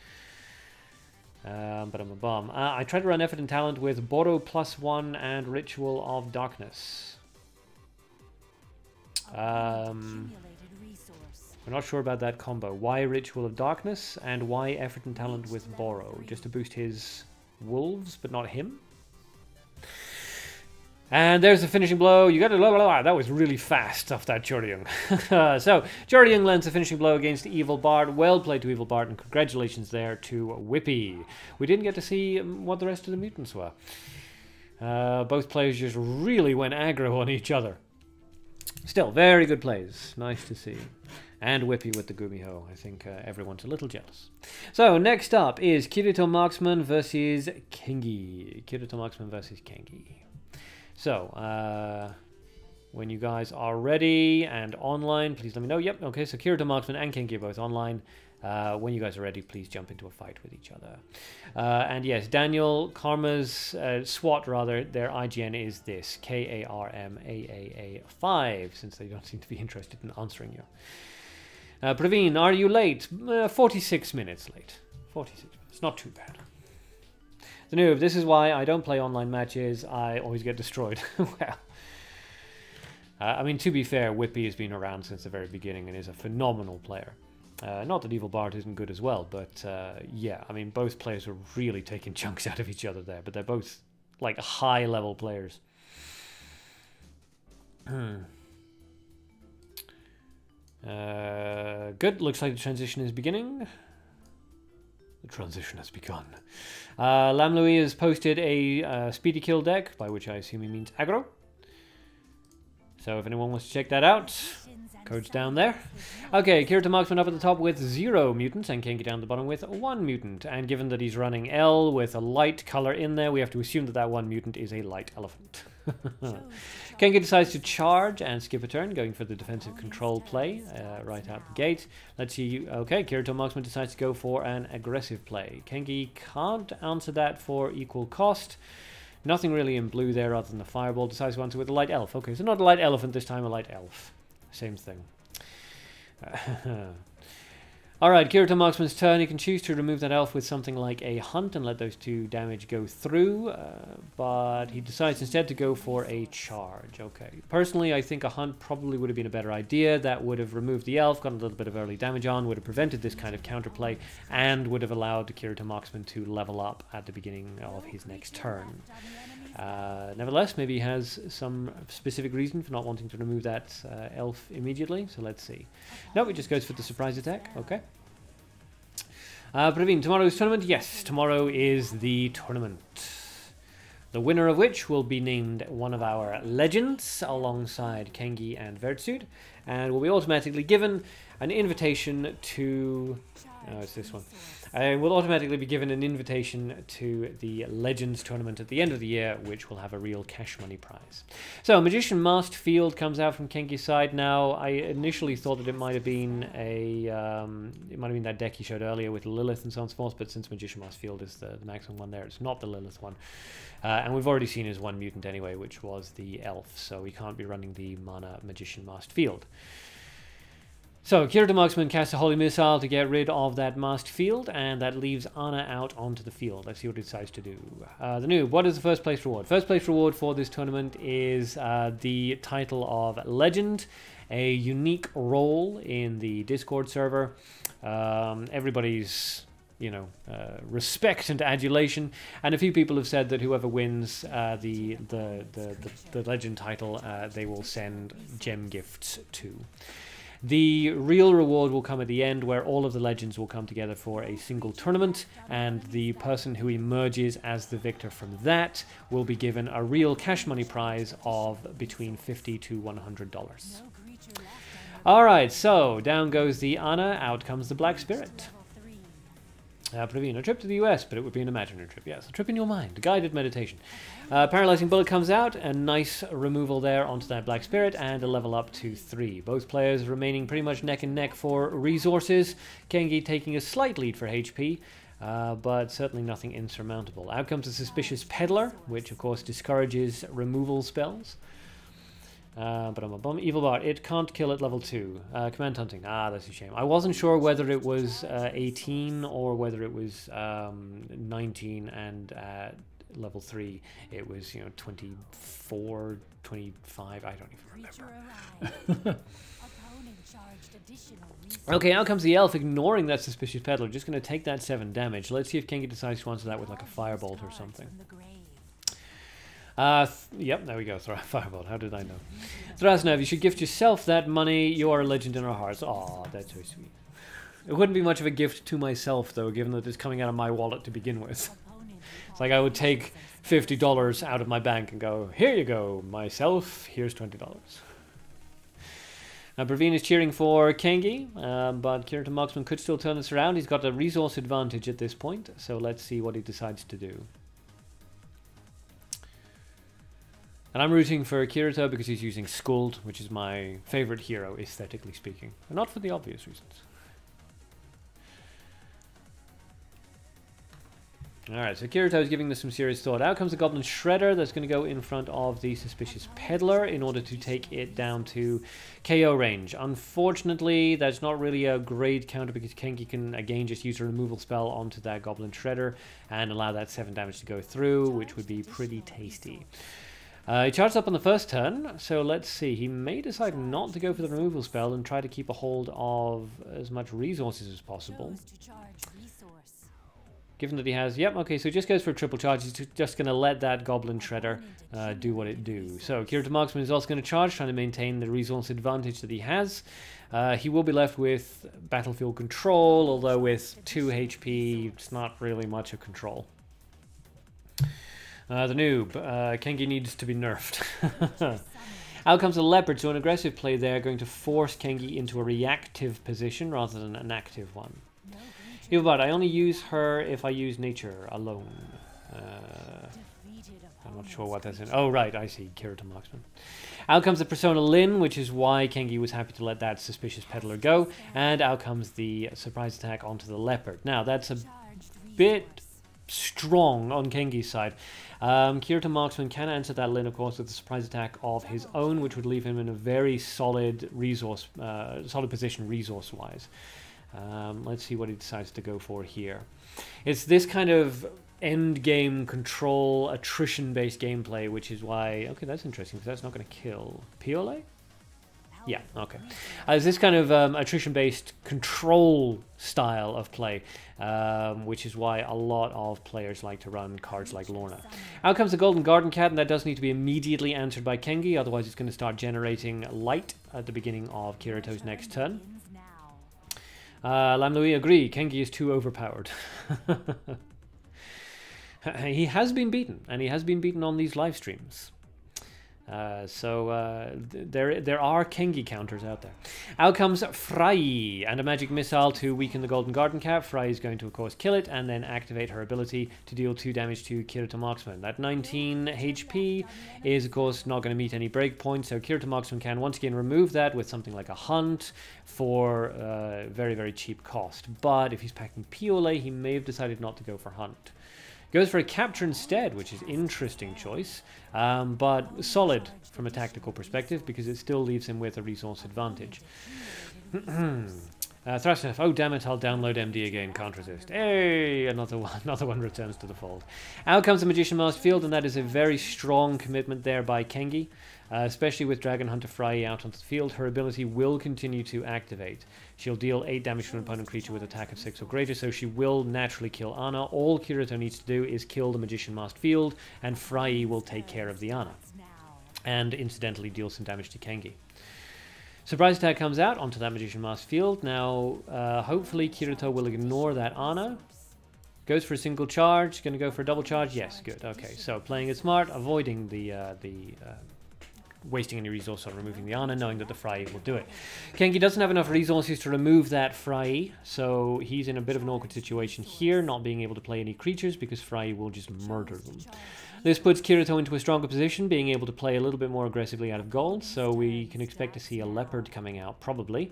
But I'm a bum. I tried to run Effort and Talent with Borrow +1 and Ritual of Darkness. We're not sure about that combo. Why Ritual of Darkness and why Effort and Talent with Borrow? Just to boost his wolves, but not him? And there's the finishing blow. You got to... That was really fast off that Jordyung. So, Jordyung lands the finishing blow against Evil Bart. Well played to Evil Bart, and congratulations there to Whippy. We didn't get to see what the rest of the mutants were. Both players just really went aggro on each other. Still, very good plays. Nice to see. And Whippy with the Gumiho. I think everyone's a little jealous. So, next up is Kirito Marksman versus Kengi. Kirito Marksman versus Kengi. So, when you guys are ready and online, please let me know. Yep, okay, so Kirito Marksman and Kengi are both online. When you guys are ready, please jump into a fight with each other. And yes, Daniel, Karma's, SWAT rather, their IGN is this, KARMAAA5, since they don't seem to be interested in answering you. Praveen, are you late? 46 minutes late. 46 minutes, not too bad. The noob, this is why I don't play online matches. I always get destroyed. Well, I mean, to be fair, Whippy has been around since the very beginning and is a phenomenal player. Not that Evil Bart isn't good as well, but yeah, I mean, both players are really taking chunks out of each other there, but they're both, like, high-level players. Good, looks like the transition is beginning. The transition has begun. Lam Louis has posted a speedy kill deck, by which I assume he means aggro. So if anyone wants to check that out, code's down there. Okay, Kirito Marksman up at the top with 0 mutants, and Kengi down the bottom with 1 mutant. And given that he's running L with a light color in there, we have to assume that that 1 mutant is a light elephant. Kengi decides to charge and skip a turn, going for the defensive control play right out the gate. Let's see. Okay, Kirito Marksman decides to go for an aggressive play. Kengi can't answer that for equal cost. Nothing really in blue there other than the fireball. Decides to answer with a light elf. Okay, so not a light elephant this time, a light elf. Same thing. Alright, Kirito Marksman's turn. He can choose to remove that elf with something like a hunt and let those 2 damage go through, but he decides instead to go for a charge. Okay, personally I think a hunt probably would have been a better idea. That would have removed the elf, got a little bit of early damage on, would have prevented this kind of counterplay, and would have allowed Kirito Marksman to level up at the beginning of his next turn. Nevertheless, maybe he has some specific reason for not wanting to remove that elf immediately, so let's see. No, he just goes for the surprise attack. Okay. Praveen, tomorrow's tournament? Yes, tomorrow is the tournament. The winner of which will be named one of our legends alongside Kengi and Vertsud, and will be automatically given an invitation to... Oh, it's this one. Will automatically be given an invitation to the Legends tournament at the end of the year, which will have a real cash money prize. So, Magician Masked Field comes out from Kenki's side now. I initially thought that it might have been that deck he showed earlier with Lilith and so on and so forth, but since Magician Masked Field is the maximum one there, it's not the Lilith one. And we've already seen his 1 mutant anyway, which was the elf, so we can't be running the mana Magician Masked Field. So, Kirito Marksman casts a Holy Missile to get rid of that masked field, and that leaves Anna out onto the field. Let's see what he decides to do. The noob, what is the first place reward? First place reward for this tournament is the title of Legend, a unique role in the Discord server. Everybody's, you know, respect and adulation, and a few people have said that whoever wins the Legend title, they will send gem gifts to. The real reward will come at the end, where all of the legends will come together for a single tournament, and the person who emerges as the victor from that will be given a real cash money prize of between $50 to $100. Alright, so down goes the Anna, out comes the Black Spirit. Praveen, a trip to the US, but it would be an imaginary trip. Yes, a trip in your mind, a guided meditation. Paralyzing Bullet comes out, a nice removal there onto that Black Spirit, and a level up to 3. Both players remaining pretty much neck and neck for resources. Kengi taking a slight lead for HP, but certainly nothing insurmountable. Out comes a Suspicious Peddler, which of course discourages removal spells. Evil Bart, it can't kill at level 2. Command Hunting, that's a shame. I wasn't sure whether it was 18 or whether it was 19, and level 3 it was, you know, 24, 25, I don't even remember. Okay, out comes the elf, ignoring that Suspicious Peddler, just going to take that 7 damage. Let's see if Kengi decides to answer that with like a firebolt or something. Yep, there we go. Fireball. How did I know? Thrasnev, you should gift yourself that money. You are a legend in our hearts. Aw, that's so sweet. It wouldn't be much of a gift to myself, though, given that it's coming out of my wallet to begin with. It's like I would take $50 out of my bank and go, here you go, myself, here's $20. Now, Praveen is cheering for Kengi, but Kirito Moxman could still turn this around. He's got a resource advantage at this point, so let's see what he decides to do. And I'm rooting for Kirito because he's using Skuld, which is my favorite hero, aesthetically speaking. And not for the obvious reasons. Alright, so Kirito is giving this some serious thought. Out comes the Goblin Shredder that's going to go in front of the Suspicious Peddler in order to take it down to KO range. Unfortunately, that's not really a great counter because Kenki can again just use a removal spell onto that Goblin Shredder and allow that 7 damage to go through, which would be pretty tasty. He charged up on the first turn, so let's see. He may decide not to go for the removal spell and try to keep a hold of as much resources as possible. Given that he has... Yep, okay, so he just goes for a triple charge. He's just going to let that Goblin Shredder do what it do. So Kirito Marksman is also going to charge, trying to maintain the resource advantage that he has. He will be left with battlefield control, although with 2 HP, it's not really much of control. The noob. Kengi needs to be nerfed. Out comes the Leopard, so an aggressive play there, going to force Kengi into a reactive position rather than an active one. But I only use her if I use nature alone. I'm not sure what that's in. Oh, right, I see. Kirito Marksman. Out comes the Persona Lin, which is why Kengi was happy to let that Suspicious Peddler go. And out comes the surprise attack onto the Leopard. Now, that's a bit strong on Kengi's side. Kirito Marksman can answer that Lin, of course, with a surprise attack of his own, which would leave him in a very solid resource, solid position resource-wise. Let's see what he decides to go for here. It's this kind of end game control, attrition-based gameplay, which is why... Okay, that's interesting, because that's not going to kill Piole? Yeah, okay. It's this kind of attrition-based control style of play, which is why a lot of players like to run cards like Lorna. Out comes the Golden Garden Cat, and that does need to be immediately answered by Kengi, otherwise it's going to start generating light at the beginning of Kirito's next turn. Lam Louis agree, Kengi is too overpowered. He has been beaten, and he has been beaten on these live streams. There are Kengi counters out there. Out comes Frey, and a magic missile to weaken the Golden Garden Cat. Frey is going to, of course, kill it, and then activate her ability to deal 2 damage to Kirito Marksman. That 19 HP is, of course, not going to meet any breakpoints, so Kirito Marksman can once again remove that with something like a Hunt for very, very cheap cost. But if he's packing Piole, he may have decided not to go for Hunt. Goes for a Capture instead, which is interesting choice, but solid from a tactical perspective because it still leaves him with a resource advantage. Thrashneff, oh damn it, I'll download MD again, can't resist. Hey, another one returns to the fold. Out comes the Magician Masked Field, and that is a very strong commitment there by Kengi. Especially with Dragon Hunter Frey out onto the field, her ability will continue to activate. She'll deal 8 damage to an opponent creature with attack of 6 or greater, so she will naturally kill Anna. All Kirito needs to do is kill the Magician Masked Field, and Frey will take care of the Anna. And incidentally deal some damage to Kengi. Surprise attack comes out onto that Magician Masked Field. Now, hopefully Kirito will ignore that Anna. Goes for a single charge. Going to go for a double charge? Yes, good. Okay, so playing it smart, avoiding the wasting any resource on removing the Anna, knowing that the Frey will do it. Kengi doesn't have enough resources to remove that Frey, so he's in a bit of an awkward situation here, not being able to play any creatures because Frey will just murder them. This puts Kirito into a stronger position, being able to play a little bit more aggressively out of gold, so we can expect to see a Leopard coming out, probably.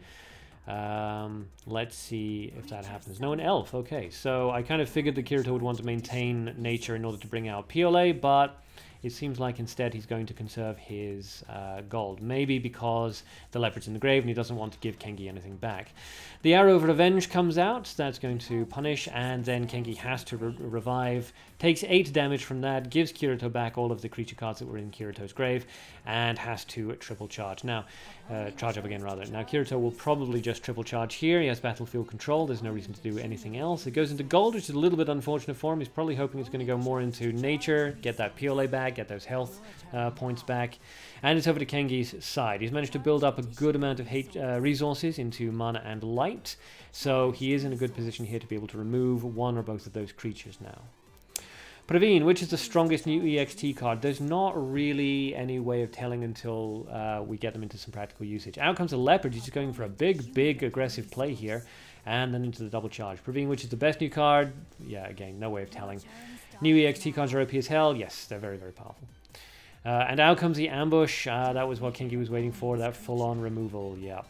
Let's see if that happens. No, an Elf, okay. So I kind of figured that Kirito would want to maintain nature in order to bring out Piole, but it seems like instead he's going to conserve his gold. Maybe because the Leopard's in the grave and he doesn't want to give Kengi anything back. The Arrow of Revenge comes out. That's going to punish, and then Kengi has to revive. Takes 8 damage from that, gives Kirito back all of the creature cards that were in Kirito's grave, and has to triple charge. Now, charge up again rather. Now Kirito will probably just triple charge here. He has battlefield control. There's no reason to do anything else. It goes into gold, which is a little bit unfortunate for him. He's probably hoping it's going to go more into nature, get that Piole back, back, get those health points back. And it's over to Kengi's side. He's managed to build up a good amount of resources into mana and light, so he is in a good position here to be able to remove one or both of those creatures now. Praveen, which is the strongest new EXT card? There's not really any way of telling until we get them into some practical usage. Out comes the Leopard. He's just going for a big aggressive play here, and then into the double charge. Praveen, which is the best new card? Yeah, again, no way of telling. New EXT cards are OP as hell? Yes, they're very powerful. And out comes the ambush. That was what Kengi was waiting for, that full-on removal, yeah.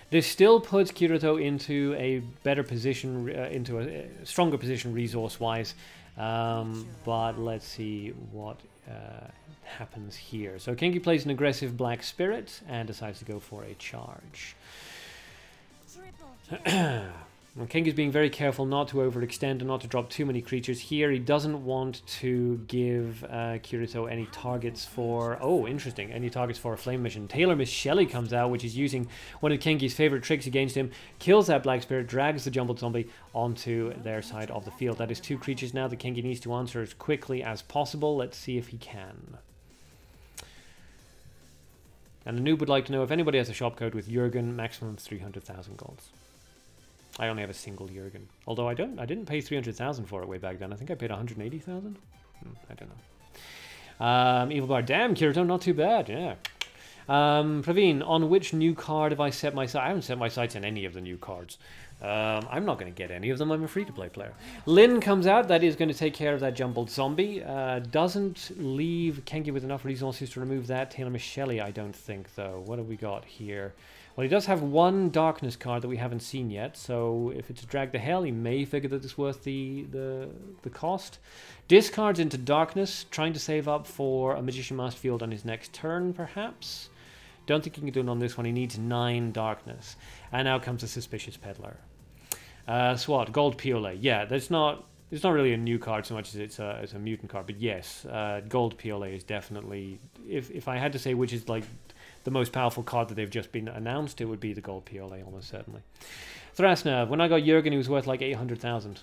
This still puts Kirito into a better position, into a stronger position resource-wise. But let's see what happens here. So Kengi plays an aggressive Black Spirit and decides to go for a charge. Well, Kengi's being very careful not to overextend and not to drop too many creatures here. He doesn't want to give Kirito any targets for... Oh, interesting. Any targets for a flame mission. Taylor Miss Shelley comes out, which is using one of Kengi's favorite tricks against him. Kills that Black Spirit, drags the Jumbled Zombie onto their side of the field. That is 2 creatures now that Kengi needs to answer as quickly as possible. Let's see if he can. And the noob would like to know if anybody has a shop code with Jurgen, maximum 300,000 golds. I only have a single Jurgen. Although I didn't pay 300,000 for it way back then. I think I paid 180,000. I don't know. Evil Bar, damn Kirito, not too bad. Yeah. Praveen, on which new card have I set my sights? I haven't set my sights on any of the new cards. I'm not going to get any of them. I'm a free-to-play player. Lin comes out. That is going to take care of that Jumbled Zombie. Doesn't leave Kengi with enough resources to remove that. Taylor Miss Shelley, I don't think, though. What have we got here? Well, he does have one Darkness card that we haven't seen yet, so if it's a Drag the Hell, he may figure that it's worth the cost. Discards into Darkness, trying to save up for a Magician Masked Field on his next turn, perhaps. Don't think he can do it on this one. He needs 9 Darkness. And out comes a Suspicious Peddler. SWAT, Gold Piolet. Yeah, it's not really a new card so much as it's a mutant card, but yes, Gold Piolet is definitely... If I had to say which is like the most powerful card that they've just been announced, it would be the Gold Piolet, almost certainly. Thrasnerv, when I got Jurgen, he was worth like 800,000.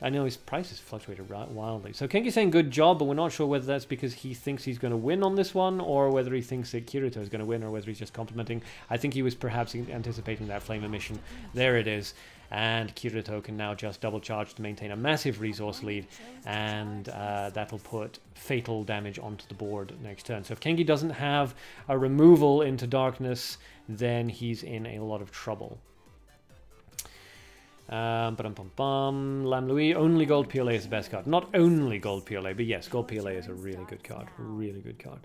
I know his prices fluctuated wildly. So Kengi's saying good job, but we're not sure whether that's because he thinks he's going to win on this one, or whether he thinks that Kirito is going to win, or whether he's just complimenting. I think he was perhaps anticipating that flame emission. There it is. And Kirito can now just double charge to maintain a massive resource lead, and that'll put fatal damage onto the board next turn. So if Kengi doesn't have a removal into Darkness, then he's in a lot of trouble. Lam Louis, only Gold Piolet is the best card. Not only Gold Piolet, but yes, Gold Piolet is a really good card. Really good card.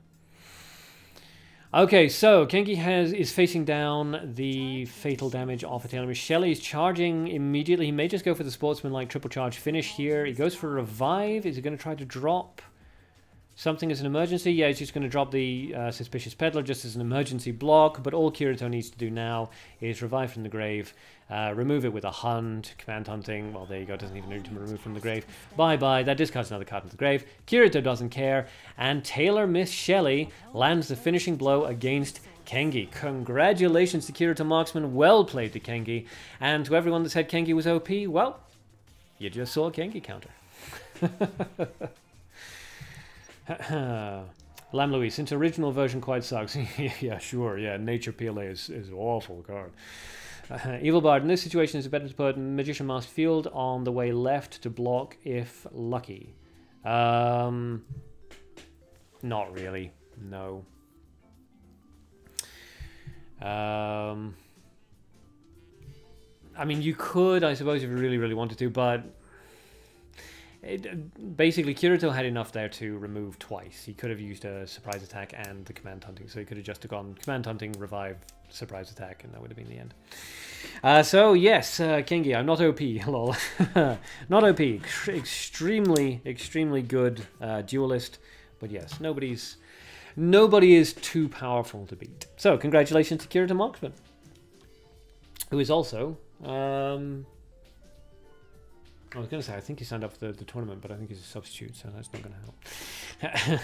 Okay, so Kengi is facing down the fatal damage off of Taylor Miss Shelley. He's charging immediately. He may just go for the sportsman-like triple charge finish here. He goes for a revive. Is he going to try to drop something as an emergency? Yeah, he's just going to drop the Suspicious Peddler just as an emergency block. But all Kirito needs to do now is revive from the grave, remove it with a hunt, command hunting. Well, there you go. Doesn't even need to remove from the grave. Bye-bye. That discards another card into the grave. Kirito doesn't care. And Taylor Miss Shelley lands the finishing blow against Kengi. Congratulations to Kirito Marksman. Well played to Kengi. And to everyone that said Kengi was OP, well, you just saw a Kengi counter. Lam Louis, since original version quite sucks. Yeah, sure. Yeah, Nature PLA is an awful card. Evil Bard, in this situation, is it better to put Magician Masked Field on the way left to block if lucky? Not really. No. I mean, you could, I suppose, if you really wanted to, but basically, Kirito had enough there to remove twice. He could have used a surprise attack and the command hunting, so he could have just gone command hunting, revive, surprise attack, and that would have been the end. So yes, Kengi, I'm not OP, lol. Not OP, extremely good duelist, but yes, nobody is too powerful to beat. So congratulations to Kirito Marksman, who is also I was going to say, I think he signed up for the tournament, but I think he's a substitute, so that's not going to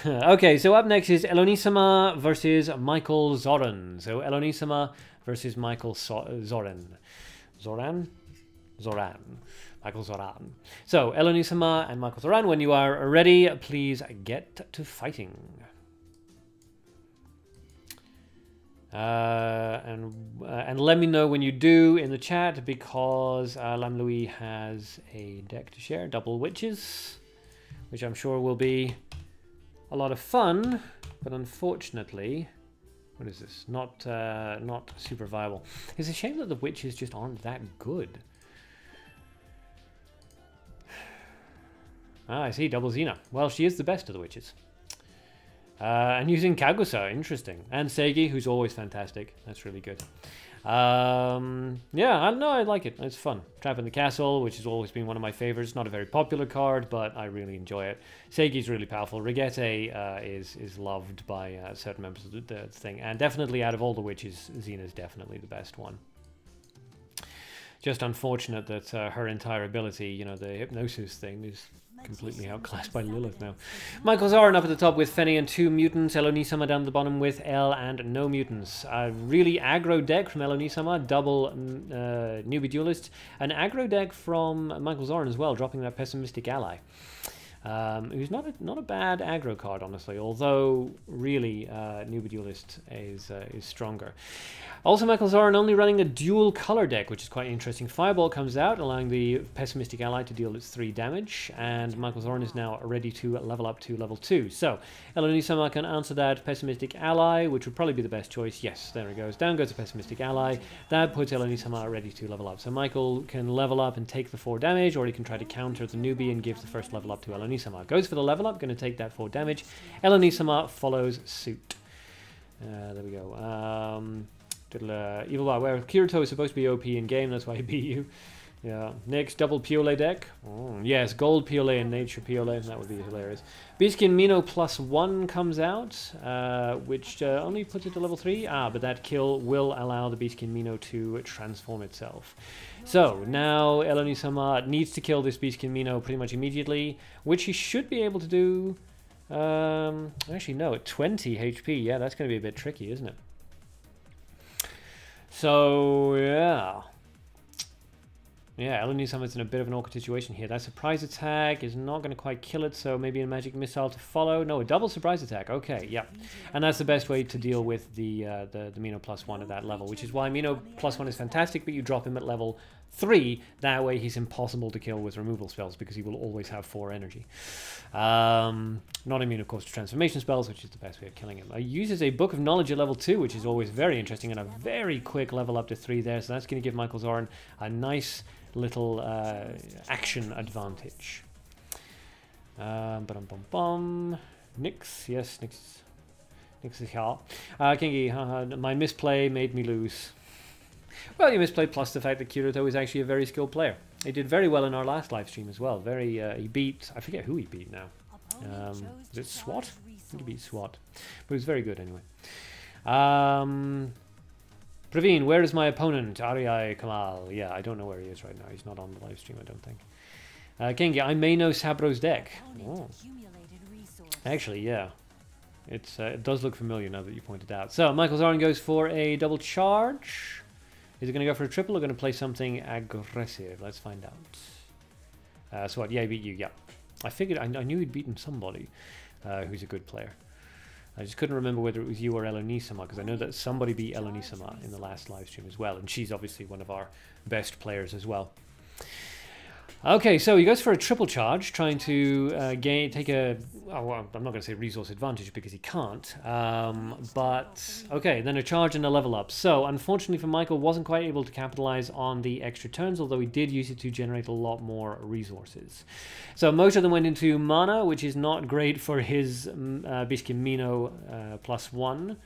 help. Okay, so up next is Elonisama versus Michael Zoran. So Elonisama versus Michael Zoran. Zoran? Zoran. Michael Zoran. So, Elonisama and Michael Zoran, when you are ready, please get to fighting. And let me know when you do in the chat, because Lam Louis has a deck to share, Double Witches, which I'm sure will be a lot of fun, but unfortunately, what is this? Not super viable. It's a shame that the witches just aren't that good. Ah, I see, double Xena. Well, she is the best of the witches. And using Kagusa, interesting. And Seigi, who's always fantastic. That's really good. Yeah, I don't know, I like it. It's fun. Trap in the Castle, which has always been one of my favorites. Not a very popular card, but I really enjoy it. Seigi's really powerful. Rigette is loved by certain members of the thing. And definitely out of all the witches, Xena's definitely the best one. Just unfortunate that her entire ability, you know, the hypnosis thing is completely outclassed by Lilith now. Michael Zoran up at the top with Fenny and 2 mutants. Elonisama down the bottom with L and no mutants. A really aggro deck from Elonisama, double newbie duelist. An aggro deck from Michael Zoran as well, dropping that pessimistic ally. Who's not a bad aggro card, honestly, although really newbie duelist is stronger. Also, Michael Zoran only running a dual color deck, which is quite interesting. Fireball comes out, allowing the pessimistic ally to deal its 3 damage, and Michael Zoran is now ready to level up to level 2. So, Elonisama can answer that pessimistic ally, which would probably be the best choice. Yes, there it goes. Down goes the pessimistic ally. That puts Elonisama ready to level up. So Michael can level up and take the 4 damage, or he can try to counter the newbie and give the first level up to Elonisama. Goes for the level up, going to take that 4 damage. Elonisama follows suit. There we go. Evil Bar, where Kirito is supposed to be OP in game, that's why he beat you. Yeah. Next, double Piole deck. Oh, yes, gold Piole and nature Piole. That would be hilarious. Beastkin Mino +1 comes out, which only puts it to level 3. Ah, but that kill will allow the Beastkin Mino to transform itself. So, now Elonisama needs to kill this Beastkin Mino pretty much immediately, which he should be able to do. Actually, no, at 20 HP. Yeah, that's going to be a bit tricky, isn't it? So, yeah. Yeah, Elonisama's in a bit of an awkward situation here. That surprise attack is not going to quite kill it, so maybe a magic missile to follow. No, a double surprise attack. Okay, yeah. And that's the best way to deal with the Mino +1 at that level, which is why Mino +1 is fantastic, but you drop him at level 3. That way he's impossible to kill with removal spells, because he will always have 4 energy. Not immune, of course, to transformation spells, which is the best way of killing him. He uses a Book of Knowledge at level 2, which is always very interesting, and a very quick level up to 3 there, so that's going to give Michael Zoran a nice little action advantage. Nix, yes, Nix is here. Kingi, my misplay made me lose. Well, you misplayed, plus the fact that Kirito is actually a very skilled player. He did very well in our last live stream as well. He beat, I forget who he beat now. Was it SWAT? I think he beat SWAT. But he was very good anyway. Praveen, where is my opponent? Ariai Kamal. Yeah, I don't know where he is right now. He's not on the live stream, I don't think. Kengi, I may know Sabro's deck. Oh. Actually, yeah. It does look familiar now that you pointed out. So, Michael Zoran goes for a double charge. Is he going to go for a triple or going to play something aggressive? Let's find out. So what? Yeah, he beat you. Yeah. I figured, I knew he'd beaten somebody who's a good player. I just couldn't remember whether it was you or Elonisama, because I know that somebody beat Elonisama in the last live stream as well, and she's obviously one of our best players as well. Okay, so he goes for a triple charge, trying to take a... Oh, well, I'm not going to say resource advantage because he can't. But, okay, then a charge and a level up. So, unfortunately for Michael, wasn't quite able to capitalize on the extra turns, although he did use it to generate a lot more resources. So, most of them went into mana, which is not great for his Beastkin Mino +1.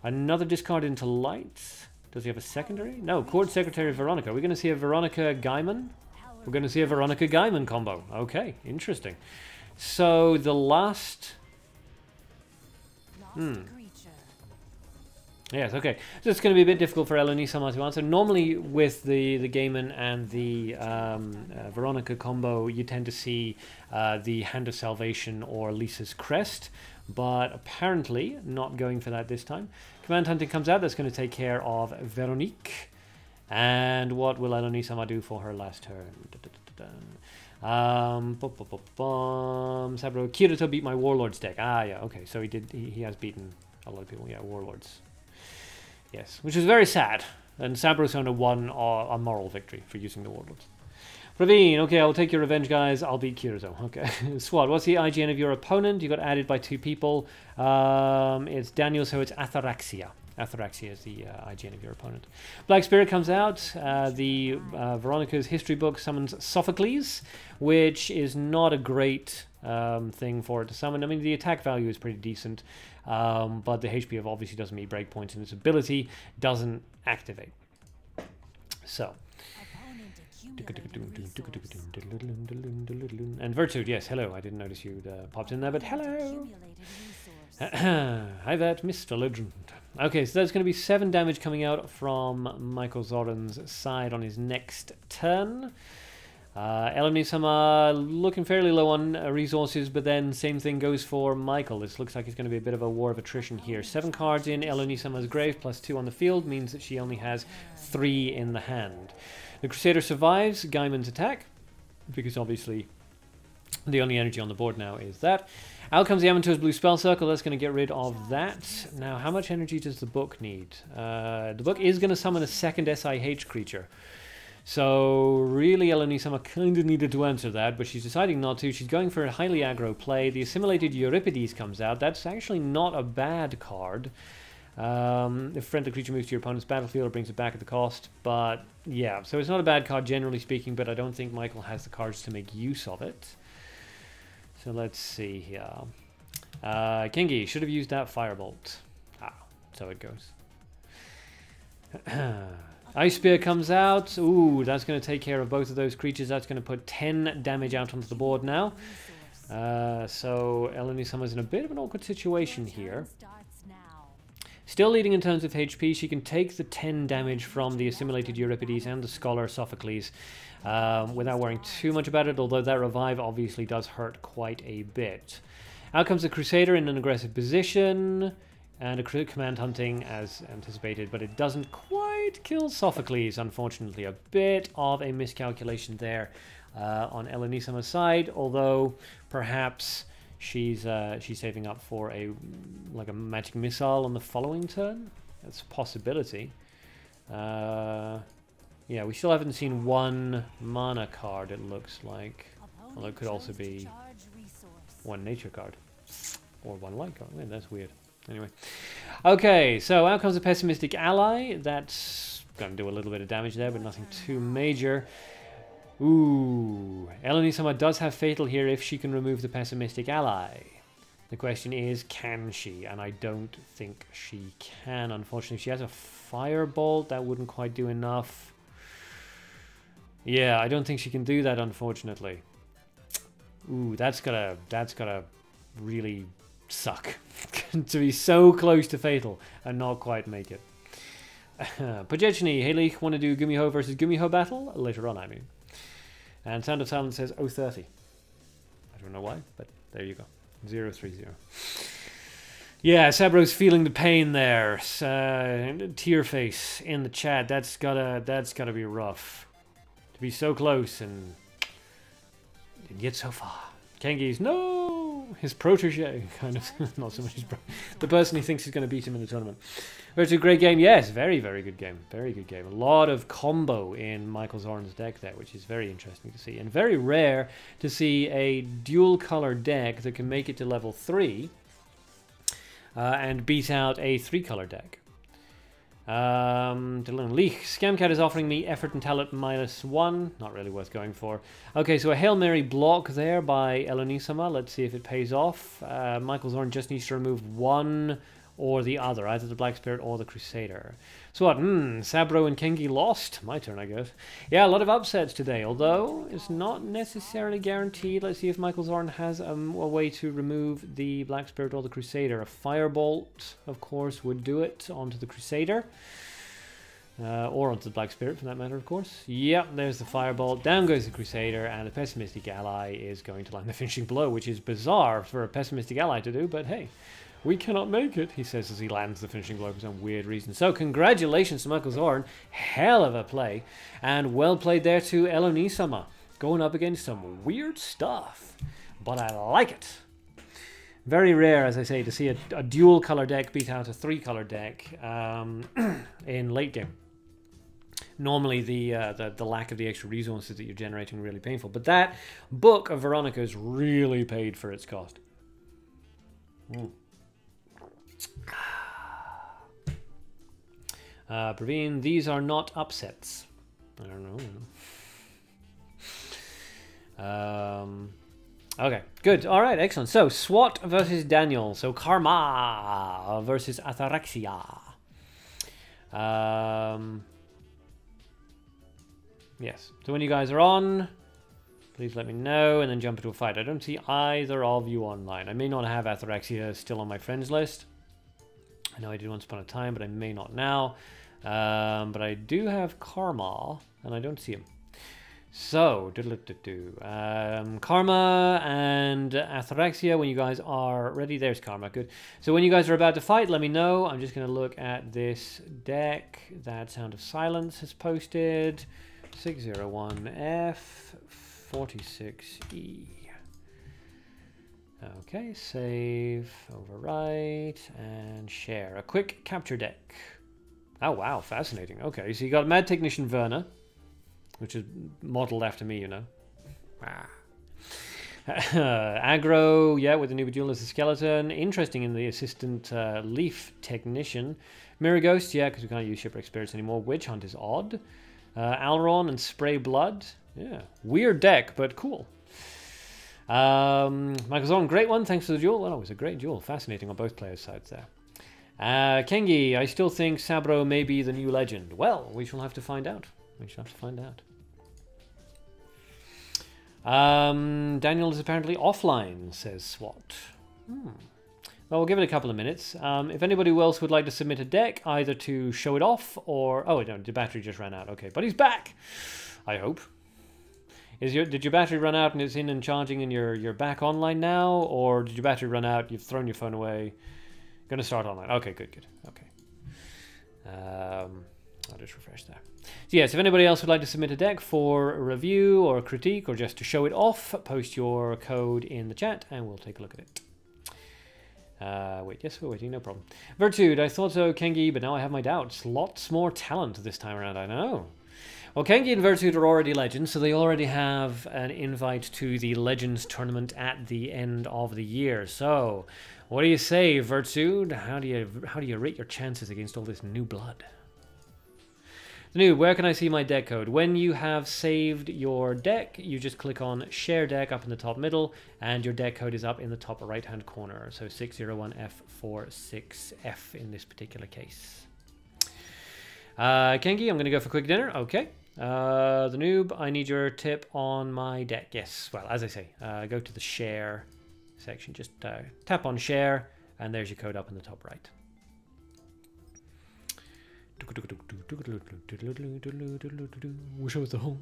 Another discard into light. Does he have a secondary? No, Court Secretary Veronica. We're going to see a Veronica Gaiman. We're going to see a Veronica Gaiman combo. Okay, interesting. So the last... Yes, okay. So it's going to be a bit difficult for Elonisama to answer. Normally with the Gaiman and the Veronica combo, you tend to see the Hand of Salvation or Lisa's Crest, but apparently not going for that this time. Command Hunting comes out. That's going to take care of Veronique. And what will Eleni-sama do for her last turn? Saburo, Kirito beat my Warlords deck. Ah, yeah, okay. So he has beaten a lot of people. Yeah, Warlords. Yes, which is very sad. And Saburo-Sona won a moral victory for using the Warlords. Praveen, okay, I'll take your revenge, guys. I'll beat Kirito. Okay. Swat, what's the IGN of your opponent? You got added by 2 people. It's Daniel, so it's Atharaxia. Atharaxia is the IGN of your opponent. Black Spirit comes out. Veronica's history book summons Sophocles, which is not a great thing for it to summon. I mean, the attack value is pretty decent, but the HP of obviously doesn't meet breakpoints, and its ability doesn't activate. So. And Virtude, yes, hello. I didn't notice you popped in there, but hello. Hi there, Mr. Legend. Okay, so that's going to be 7 damage coming out from Michael Zoran's side on his next turn. Eleni-sama looking fairly low on resources, but then same thing goes for Michael. This looks like it's going to be a bit of a war of attrition here. 7 cards in Eleni-sama's grave plus 2 on the field means that she only has 3 in the hand. The Crusader survives Gaiman's attack, because obviously the only energy on the board now is that. Out comes the Amantur's Blue Spell Circle. That's going to get rid of that. Now, how much energy does the book need? The book is going to summon a second SIH creature. So, really, Eleni-sama kind of needed to answer that, but she's deciding not to. She's going for a highly aggro play. The Assimilated Euripides comes out. That's actually not a bad card. If friendly creature moves to your opponent's battlefield or brings it back at the cost. But, yeah, so it's not a bad card, generally speaking, but I don't think Michael has the cards to make use of it. So let's see here. Kengi should have used that Firebolt. Ah, so it goes. Ice Spear comes out. Ooh, that's going to take care of both of those creatures. That's going to put 10 damage out onto the board now. So Eleni-sama's in a bit of an awkward situation here. Still leading in terms of HP. She can take the 10 damage from the Assimilated Euripides and the Scholar Sophocles without worrying too much about it, although that revive obviously does hurt quite a bit. Out comes the Crusader in an aggressive position, and a command hunting as anticipated, but it doesn't quite kill Sophocles, unfortunately. A bit of a miscalculation there on Eleni-sama's side, although perhaps she's saving up for a magic missile on the following turn. That's a possibility. Yeah, we still haven't seen 1 mana card, it looks like. Although it could also be 1 nature card. Or 1 light card. Man, that's weird. Anyway. Okay, so out comes a Pessimistic Ally. That's going to do a little bit of damage there, but nothing too major. Ooh. Eleni-sama does have Fatal here if she can remove the Pessimistic Ally. The question is, can she? And I don't think she can, unfortunately. If she has a Firebolt, that wouldn't quite do enough. Yeah, I don't think she can do that, unfortunately. Ooh, that's gotta really suck. To be so close to Fatal and not quite make it. Pojechny, Haley, want to do Gumiho versus Gumiho battle? Later on, I mean. And Sound of Silence says 030. I don't know why, but there you go. 030. Yeah, Saburo's feeling the pain there. Tear face in the chat. That's gotta be rough. To be so close and yet so far. Kengi's no, his protege, kind of. Not so much his the person he thinks is going to beat him in the tournament. It's a great game, yes, very good game, very good game. A lot of combo in Michael Zoran's deck there, which is very interesting to see, and very rare to see a dual color deck that can make it to level 3 and beat out a 3-color deck. Leech. Scamcat is offering me effort and talent -1. Not really worth going for. Okay, so a Hail Mary block there by Eleni-sama. Let's see if it pays off. Michael Zoran just needs to remove 1 or the other, either the Black Spirit or the Crusader. So what? Saburo and Kengi lost. My turn, I guess. Yeah, a lot of upsets today, although it's not necessarily guaranteed. Let's see if Michael Zoran has a way to remove the Black Spirit or the Crusader. A Firebolt, of course, would do it onto the Crusader. Or onto the Black Spirit, for that matter, of course. Yep, there's the Firebolt. Down goes the Crusader, and the Pessimistic Ally is going to land the finishing blow, which is bizarre for a Pessimistic Ally to do, but hey. We cannot make it, he says as he lands the finishing blow for some weird reason. So congratulations to Michael Zorn. Hell of a play. And well played there to Elonisama. Going up against some weird stuff. But I like it. Very rare, as I say, to see a dual color deck beat out a 3-color deck in late game. Normally the lack of the extra resources that you're generating really painful. But that book of Veronica's really paid for its cost. Praveen, these are not upsets. I don't know. Okay, good. All right, excellent. So, SWAT versus Daniel. So, Karma versus Ataraxia. Yes. So, when you guys are on, please let me know and then jump into a fight. I don't see either of you online. I may not have Ataraxia still on my friends list. I know I did once upon a time, but I may not now. But I do have Karma, and I don't see him. So, Karma and Ataraxia, when you guys are ready, there's Karma, good. So when you guys are about to fight, let me know. I'm just going to look at this deck that Sound of Silence has posted. 601F 46E. Okay, save, overwrite, and share. A quick capture deck. Oh wow, fascinating. Okay, so you got Mad Technician Verna, which is modeled after me, you know. Aggro, yeah, with the Mabinogi Duel as a skeleton. Interesting in the assistant Leaf Technician. Mirror Ghost, yeah, because we can't use Shipwreck Spirits anymore. Witch Hunt is odd. Alron and Spray Blood. Yeah, weird deck, but cool. Michael's on, great one. Thanks for the duel. Well, it was a great duel. Fascinating on both players' sides there. Kengi, I still think Sabro may be the new legend. Well, we shall have to find out. We shall have to find out. Daniel is apparently offline, says SWAT. Well, we'll give it a couple of minutes. If anybody else would like to submit a deck, either to show it off or... Oh, no, the battery just ran out. Okay, but he's back, I hope. Did your battery run out and it's in and charging and you're back online now? Or did your battery run out, you've thrown your phone away? Gonna start online. Okay, good. Okay. I'll just refresh there. So yes, if anybody else would like to submit a deck for a review or a critique or just to show it off, post your code in the chat and we'll take a look at it. Wait, yes, we're waiting, no problem. Virtude, I thought so, Kengi, but now I have my doubts. Lots more talent this time around, I know. Well, Kengi and Virtude are already legends, so they already have an invite to the Legends tournament at the end of the year. So, what do you say, Virtude? How do you rate your chances against all this new blood? The new, where can I see my deck code? When you have saved your deck, you just click on Share Deck up in the top middle, and your deck code is up in the top right-hand corner. So 601F46F in this particular case. Kengi, I'm going to go for quick dinner. Okay. The noob, I need your tip on my deck. Yes, well, as I say, go to the Share section. Just tap on Share, and there's your code up in the top right. Wish I was at home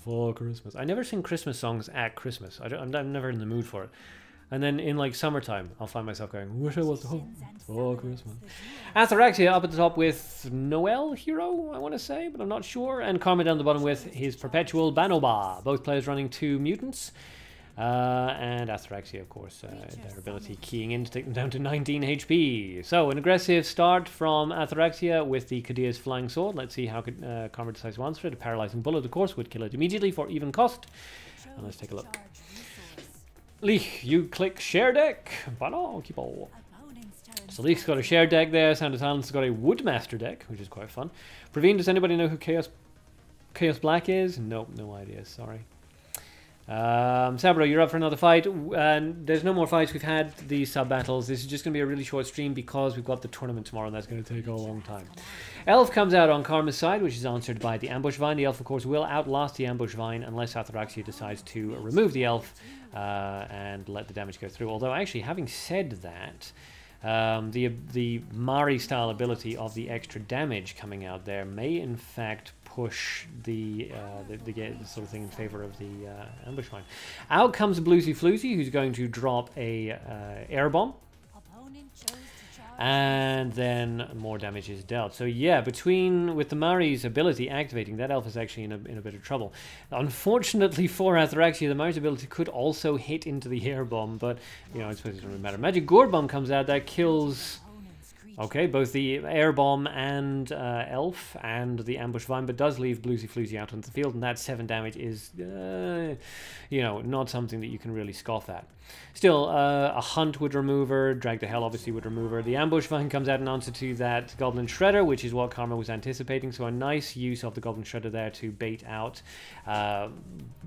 for Christmas. I never sing Christmas songs at Christmas. I'm never in the mood for it. And then in like summertime, I'll find myself going, wish I was at home for Christmas. Ataraxia up at the top with Noel Hero, I want to say, but I'm not sure. And Karma down the bottom with his Perpetual Banoba. Both players running 2 mutants. And Ataraxia, of course, their ability keying in to take them down to 19 HP. So, an aggressive start from Ataraxia with the Kadir's Flying Sword. Let's see how Karma decides to answer it. A Paralyzing Bullet, of course, would kill it immediately for even cost. And let's take a look. Leek, you click Share Deck. Bano, keep all. So Leek's got a Share Deck there. Sound of Silence has got a Woodmaster deck, which is quite fun. Praveen, does anybody know who Chaos Black is? Nope, no idea, sorry. Sabro, you're up for another fight, and there's no more fights. We've had these sub-battles. This is just going to be a really short stream because we've got the tournament tomorrow, and that's going to take a long time. Elf comes out on Karma's side, which is answered by the Ambush Vine. The Elf, of course, will outlast the Ambush Vine unless Ataraxia decides to remove the Elf and let the damage go through. Although, actually, having said that, the Mari-style ability of the extra damage coming out there may, in fact, push the sort of thing in favor of the Ambush Vine. Out comes Bluesy Floozy, who's going to drop a Air Bomb. And then more damage is dealt. So yeah, with the Mari's ability activating, that elf is actually in a bit of trouble. Unfortunately for Ataraxia, the Mari's ability could also hit into the air bomb, but you know, I suppose it doesn't really matter. Magic Gourd Bomb comes out, that kills, okay, both the air bomb and elf and the ambush vine, but does leave Bluesy Floozy out on the field, and that 7 damage is, you know, not something that you can really scoff at. Still, a hunt would remove her, drag the hell obviously would remove her. The ambush vine comes out in answer to that Goblin Shredder, which is what Karma was anticipating, so a nice use of the Goblin Shredder there to bait out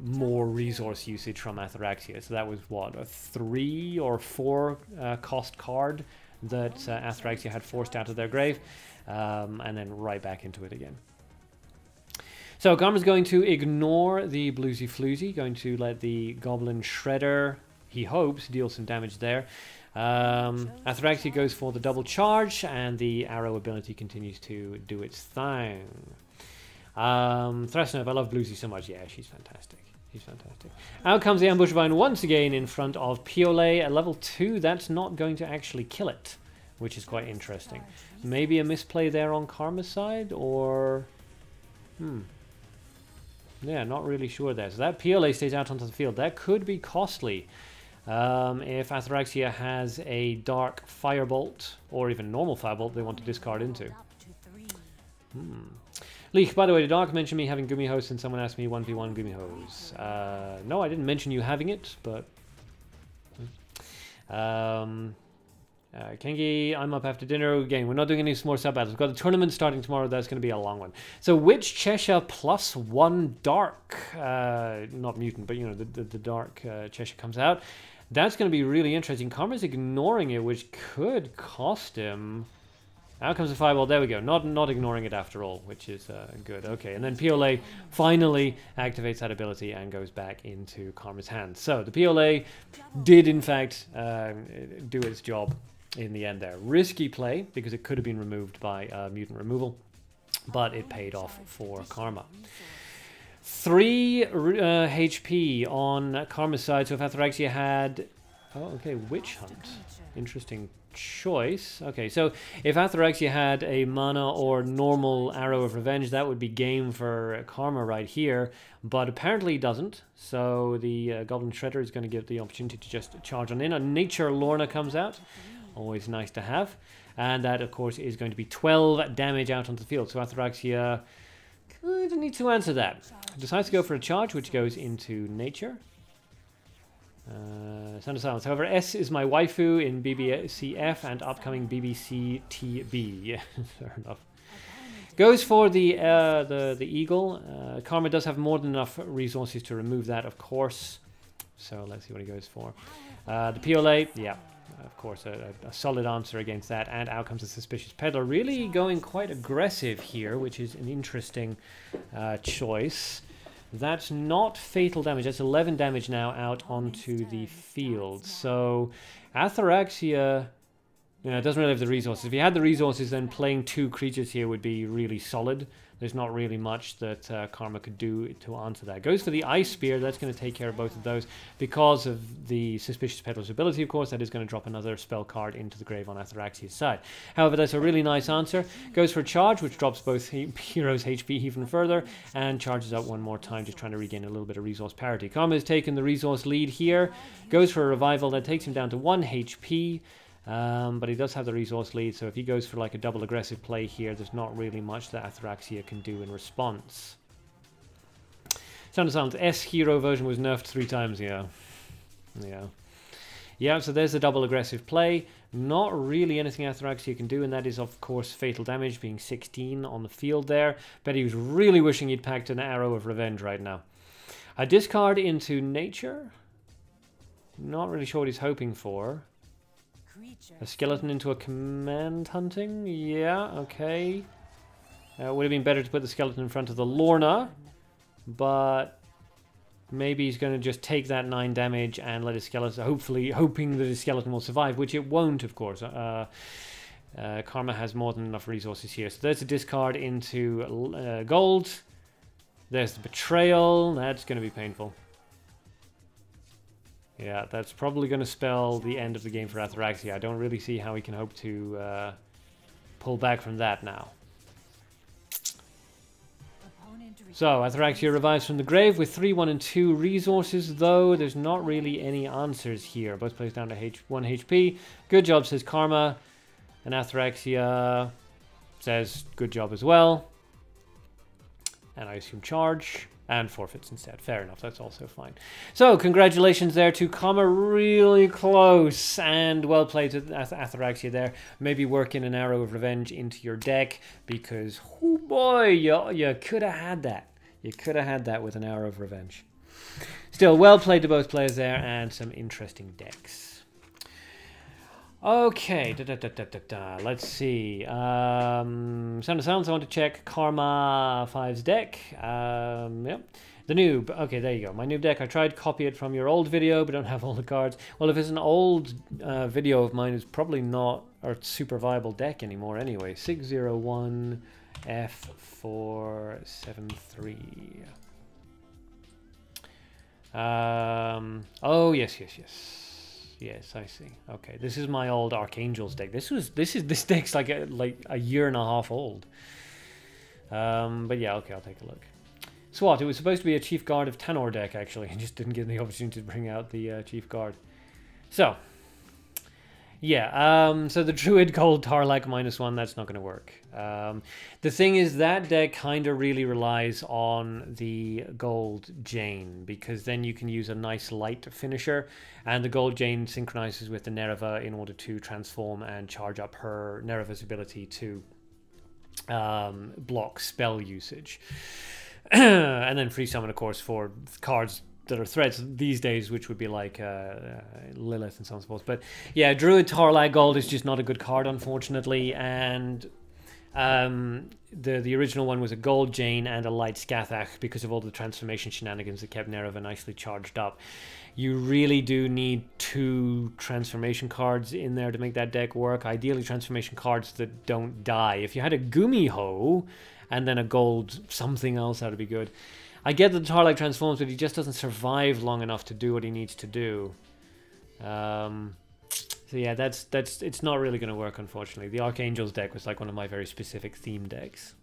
more resource usage from Ataraxia. So that was what, a 3 or 4 cost card that Ataraxia had forced out of their grave, and then right back into it again. So Karma's going to ignore the Bluesy Floozy, going to let the Goblin Shredder, he hopes, deal some damage there. Ataraxia goes for the double charge, and the arrow ability continues to do its thing. Thrasnov, I love Bluesy so much. Yeah, she's fantastic. She's fantastic. Out comes the ambush vine once again in front of Piolet at level 2. That's not going to actually kill it, which is quite interesting. Maybe a misplay there on Karma's side, or... yeah, not really sure there. So that Piolet stays out onto the field. That could be costly. If Ataraxia has a Dark Firebolt, or even normal Firebolt they want to discard into. Leek, by the way, did Dark mention me having Gumi Hose, and someone asked me 1v1 Gumi Hose? No, I didn't mention you having it, but... Kengi, I'm up after dinner. Again, we're not doing any more sub battles. We've got a tournament starting tomorrow. That's going to be a long one. So, Witch Cheshire +1 Dark. Not Mutant, but, you know, the Dark Cheshire comes out. That's going to be really interesting. Karma's ignoring it, which could cost him... Out comes the Fireball. There we go. Not ignoring it after all, which is good. Okay, and then Piolet finally activates that ability and goes back into Karma's hands. So, the Piolet did, in fact, do its job in the end there. Risky play, because it could have been removed by mutant removal, but it paid off for Karma. 3 HP on Karma's side, so if Ataraxia had... Oh, okay, Witch Hunt. Interesting choice. Okay, so if Ataraxia had a mana or normal Arrow of Revenge, that would be game for Karma right here, but apparently he doesn't, so the Goblin Shredder is going to give the opportunity to just charge on in. A Nature Lorna comes out, always nice to have, and that of course is going to be 12 damage out onto the field, so Ataraxia kind of needs to answer that. Decides to go for a charge, which goes into Nature. Sound of Silence. However, S is my waifu in BBCF and upcoming BBC TB. Yeah, fair enough. Goes for the eagle. Karma does have more than enough resources to remove that, of course. So let's see what he goes for. The Piolet, yeah, of course, a solid answer against that. And out comes the Suspicious Peddler. Really going quite aggressive here, which is an interesting choice. That's not fatal damage. That's 11 damage now out onto the field. So Ataraxia, you know, doesn't really have the resources. If he had the resources, then playing 2 creatures here would be really solid. There's not really much that Karma could do to answer that. Goes for the Ice Spear. That's going to take care of both of those. Because of the Suspicious Peddler's ability, of course, that is going to drop another spell card into the grave on Ataraxia's side. However, that's a really nice answer. Goes for a charge, which drops both heroes' HP even further, and charges up one more time, just trying to regain a little bit of resource parity. Karma has taken the resource lead here. Goes for a revival. That takes him down to 1 HP. But he does have the resource lead, so if he goes for like a double aggressive play here, there's not really much that Ataraxia can do in response. Sound of Silence. S hero version was nerfed 3 times, yeah. Yeah, so there's the double aggressive play. Not really anything Ataraxia can do, and that is, of course, fatal damage, being 16 on the field there. Bet he was really wishing he'd packed an Arrow of Revenge right now. A discard into Nature. Not really sure what he's hoping for. A skeleton into a command hunting? Yeah, okay. Would have been better to put the skeleton in front of the Lorna, but maybe he's going to just take that 9 damage and let his skeleton, hopefully hoping that his skeleton will survive, which it won't, of course. Karma has more than enough resources here. So there's a discard into gold. There's the Betrayal. That's going to be painful. Yeah, that's probably going to spell the end of the game for Ataraxia. I don't really see how he can hope to pull back from that now. So, Ataraxia revives from the grave with 3, 1, and 2 resources, though there's not really any answers here. Both plays down to 1 HP. Good job, says Karma. And Ataraxia says good job as well. And I assume charge. And forfeits instead. Fair enough, that's also fine. So, congratulations there to Karma. Really close. And well played to Ataraxia there. Maybe work in an Arrow of Revenge into your deck. Because, oh boy, you could have had that. You could have had that with an Arrow of Revenge. Still, well played to both players there. And some interesting decks. Okay, let's see. Sound of Sounds, I want to check Karma 5's deck. Yep. The noob. Okay, there you go. My noob deck. I tried to copy it from your old video, but don't have all the cards. Well, if it's an old video of mine, it's probably not a super viable deck anymore anyway. 601 F473. Oh, yes. Yes, I see. Okay, this is my old Archangels deck. This deck's like a year and a half old. But yeah, okay, I'll take a look. SWAT. It was supposed to be a Chief Guard of Tanor deck actually, and just didn't get the opportunity to bring out the Chief Guard. So, yeah. So the Druid Gold Tarlak -1. That's not going to work. The thing is that deck kind of really relies on the Gold Jane, because then you can use a nice light finisher, and the Gold Jane synchronizes with the Nereva in order to transform and charge up her Nereva's ability to block spell usage. And then free summon, of course, for cards that are threats these days, which would be like Lilith and so on and so forth. But yeah, Druid Tarlag Gold is just not a good card, unfortunately, and the original one was a Gold Jane and a Light Scathach because of all the transformation shenanigans that kept Nereva nicely charged up. You really do need 2 transformation cards in there to make that deck work. Ideally, transformation cards that don't die. If you had a Gumiho and then a gold something else, that would be good. I get that the Tarlak transforms, but he just doesn't survive long enough to do what he needs to do. So yeah, it's not really going to work, unfortunately. The Archangels deck was like one of my very specific theme decks.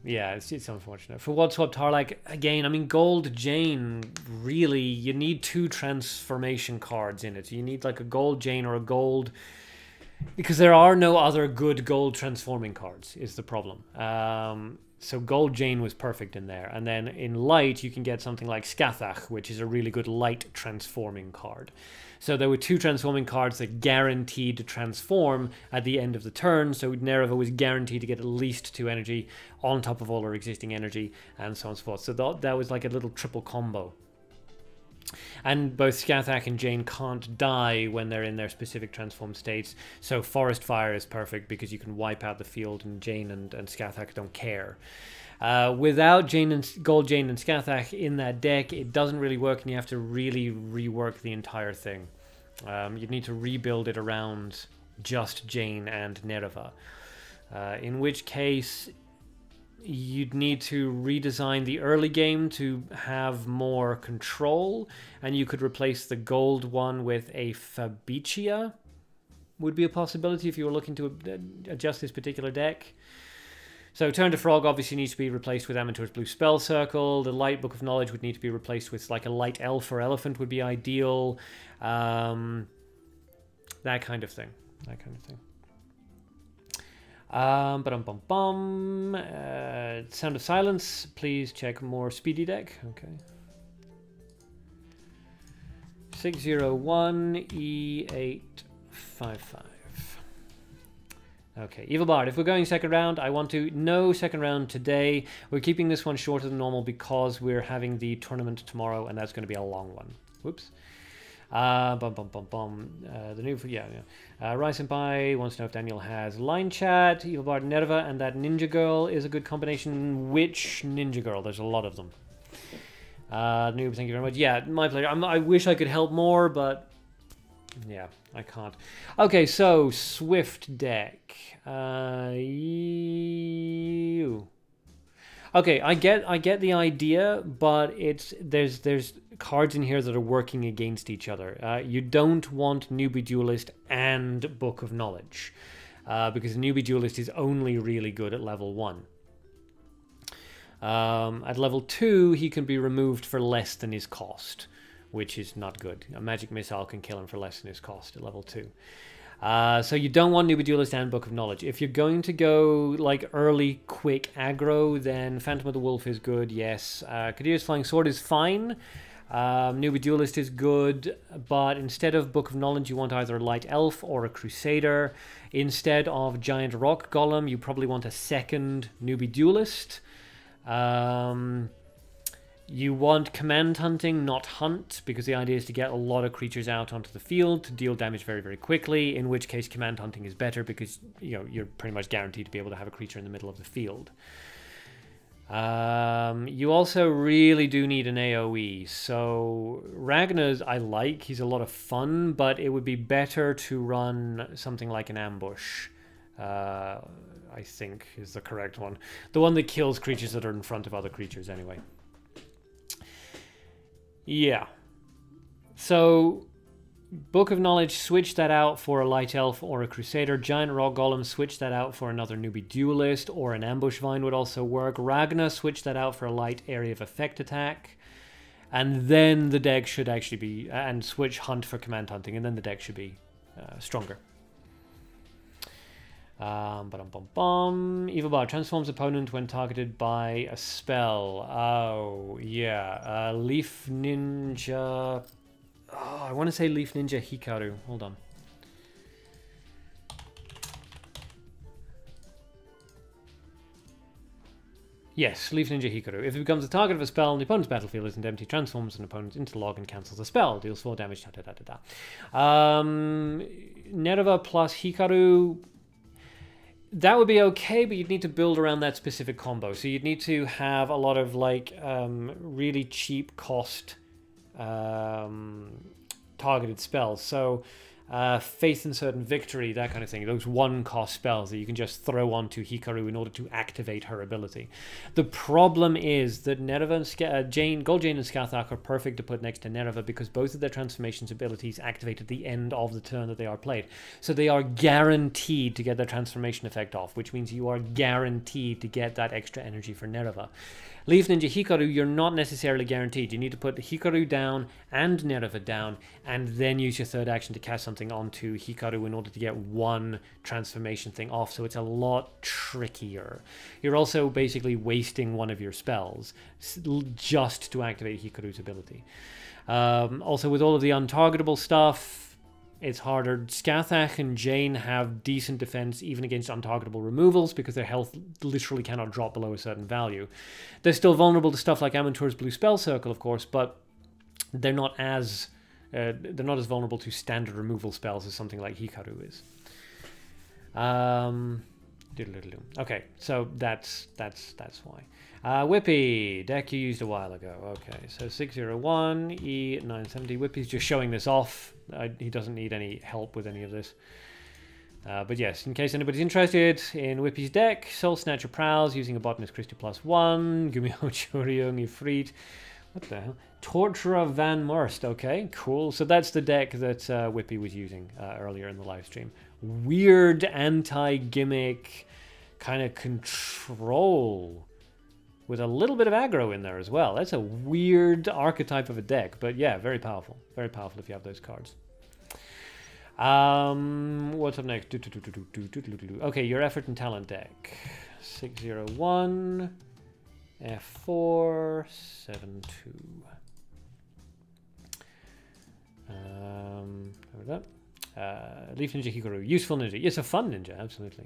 Yeah, it's unfortunate. For what swap Tarlak, again, I mean, Gold Jane, really, you need 2 transformation cards in it. You need like a Gold Jane or a Gold... Because there are no other good gold transforming cards, is the problem. So Gold Jane was perfect in there. And then in light, you can get something like Scathach, which is a really good light transforming card. So there were 2 transforming cards that guaranteed to transform at the end of the turn. So Nereva was guaranteed to get at least 2 energy on top of all her existing energy, and so on and so forth. So that was like a little triple combo. And both Scathach and Jane can't die when they're in their specific transformed states. So Forest Fire is perfect because you can wipe out the field, and Jane and Scathach don't care. Without Gold Jane and Scathach in that deck, it doesn't really work, and you have to really rework the entire thing. You'd need to rebuild it around just Jane and Nereva. In which case... you'd need to redesign the early game to have more control, and you could replace the gold one with a Fabicia. Would be a possibility if you were looking to adjust this particular deck. So Turn to Frog obviously needs to be replaced with Amantur's Blue Spell Circle. The Light Book of Knowledge would need to be replaced with like a Light Elf or Elephant would be ideal. That kind of thing. Sound of Silence, please check more speedy deck. Okay. 601 E855. Okay, Evil Bard, if we're going second round, I want to... No second round today. We're keeping this one shorter than normal because we're having the tournament tomorrow, and that's going to be a long one. Whoops. The new... Yeah. Rai Senpai wants to know if Daniel has line chat. Evil Bard Nerva and that Ninja Girl is a good combination. Which Ninja Girl? There's a lot of them. Noob, thank you very much. Yeah, my pleasure. I wish I could help more, but... yeah, I can't. Okay, so Swift deck. Okay, I get the idea, but there's cards in here that are working against each other. You don't want Newbie Duelist and Book of Knowledge, because Newbie Duelist is only really good at level 1. At level 2, he can be removed for less than his cost, which is not good. A magic missile can kill him for less than his cost at level 2. So you don't want Newbie Duelist and Book of Knowledge. If you're going to go like early, quick aggro, then Phantom of the Wolf is good, yes. Kadira's Flying Sword is fine. Newbie Duelist is good, but instead of Book of Knowledge, you want either a Light Elf or a Crusader. Instead of Giant Rock Golem, you probably want a second Newbie Duelist. You want Command Hunting, not Hunt, because the idea is to get a lot of creatures out onto the field to deal damage very, very quickly, in which case Command Hunting is better because, you know, you're pretty much guaranteed to be able to have a creature in the middle of the field. You also really do need an AoE. So Ragnar's I like, he's a lot of fun, but it would be better to run something like an ambush. I think is the correct one. The one that kills creatures that are in front of other creatures anyway. Yeah. So Book of Knowledge, switch that out for a Light Elf or a Crusader. Giant Rock Golem, switch that out for another Newbie Duelist, or an Ambush Vine would also work. Ragnar, switch that out for a Light Area of Effect attack. And then the deck should actually be... and switch Hunt for Command Hunting, and then the deck should be stronger. Evil Bar transforms opponent when targeted by a spell. Oh, yeah. Leaf Ninja... Oh, I want to say Leaf Ninja Hikaru. Hold on. Yes, Leaf Ninja Hikaru. If it becomes the target of a spell on the opponent's battlefield isn't empty, transforms an opponent into log and cancels the spell. Deals 4 damage. Nerva plus Hikaru... That would be okay, but you'd need to build around that specific combo. So you'd need to have a lot of like really cheap cost targeted spells. So Faith in Certain Victory, that kind of thing. Those one-cost spells that you can just throw onto Hikaru in order to activate her ability. The problem is that Nerva and Gold Jane and Skathak are perfect to put next to Nerva because both of their transformations abilities activate at the end of the turn that they are played. So they are guaranteed to get their transformation effect off, which means you are guaranteed to get that extra energy for Nerva. Leaf Ninja Hikaru, you're not necessarily guaranteed. You need to put Hikaru down and Nerva down, and then use your third action to cast something onto Hikaru in order to get one transformation thing off, so it's a lot trickier. You're also basically wasting one of your spells just to activate Hikaru's ability. Also, with all of the untargetable stuff, it's harder. Skathak and Jane have decent defense even against untargetable removals because their health literally cannot drop below a certain value. They're still vulnerable to stuff like Amantur's Blue Spell Circle, of course, but they're not as vulnerable to standard removal spells as something like Hikaru is. Okay, so that's why. Whippy, deck you used a while ago. Okay, so 601, E970. Whippy's just showing this off. He doesn't need any help with any of this. But yes, in case anybody's interested in Whippy's deck, Soul Snatcher Prowls using a Botanist Christie +1, Gumio Choryung Ifrit. What the hell? Torturer Van Murst. Okay, cool. So that's the deck that Whippy was using earlier in the live stream. Weird anti-gimmick kind of control with a little bit of aggro in there as well. That's a weird archetype of a deck, but yeah, very powerful. Very powerful if you have those cards. What's up next? Okay, your Effort and Talent deck. 601, F4, 7-2. Leaf Ninja Hikaru. Useful ninja. Yes, a fun ninja, absolutely.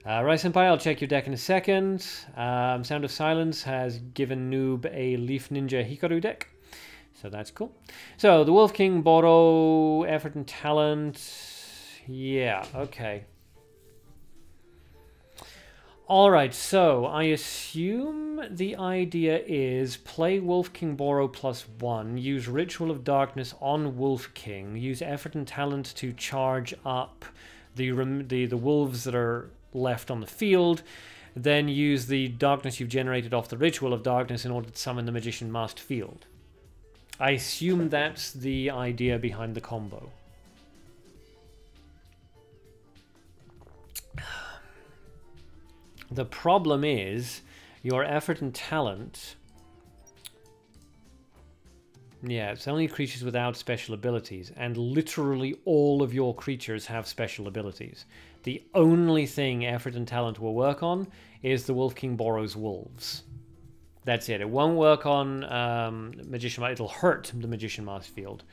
Yeah. Rai Senpai, I'll check your deck in a second. Sound of Silence has given Noob a Leaf Ninja Hikaru deck. So that's cool. So, the Wolf King, Boro, Effort and Talent. Yeah, okay. Alright, so I assume the idea is play Wolf King Boro +1, use Ritual of Darkness on Wolf King, use Effort and Talent to charge up the wolves that are left on the field, then use the darkness you've generated off the Ritual of Darkness in order to summon the Magician Masked Field. I assume that's the idea behind the combo. The problem is your effort and talent. Yeah, it's only creatures without special abilities, and literally all of your creatures have special abilities. The only thing effort and talent will work on is the Wolf King Borrow's wolves. That's it. It won't work on Magician. It'll hurt the Magician Masked Field.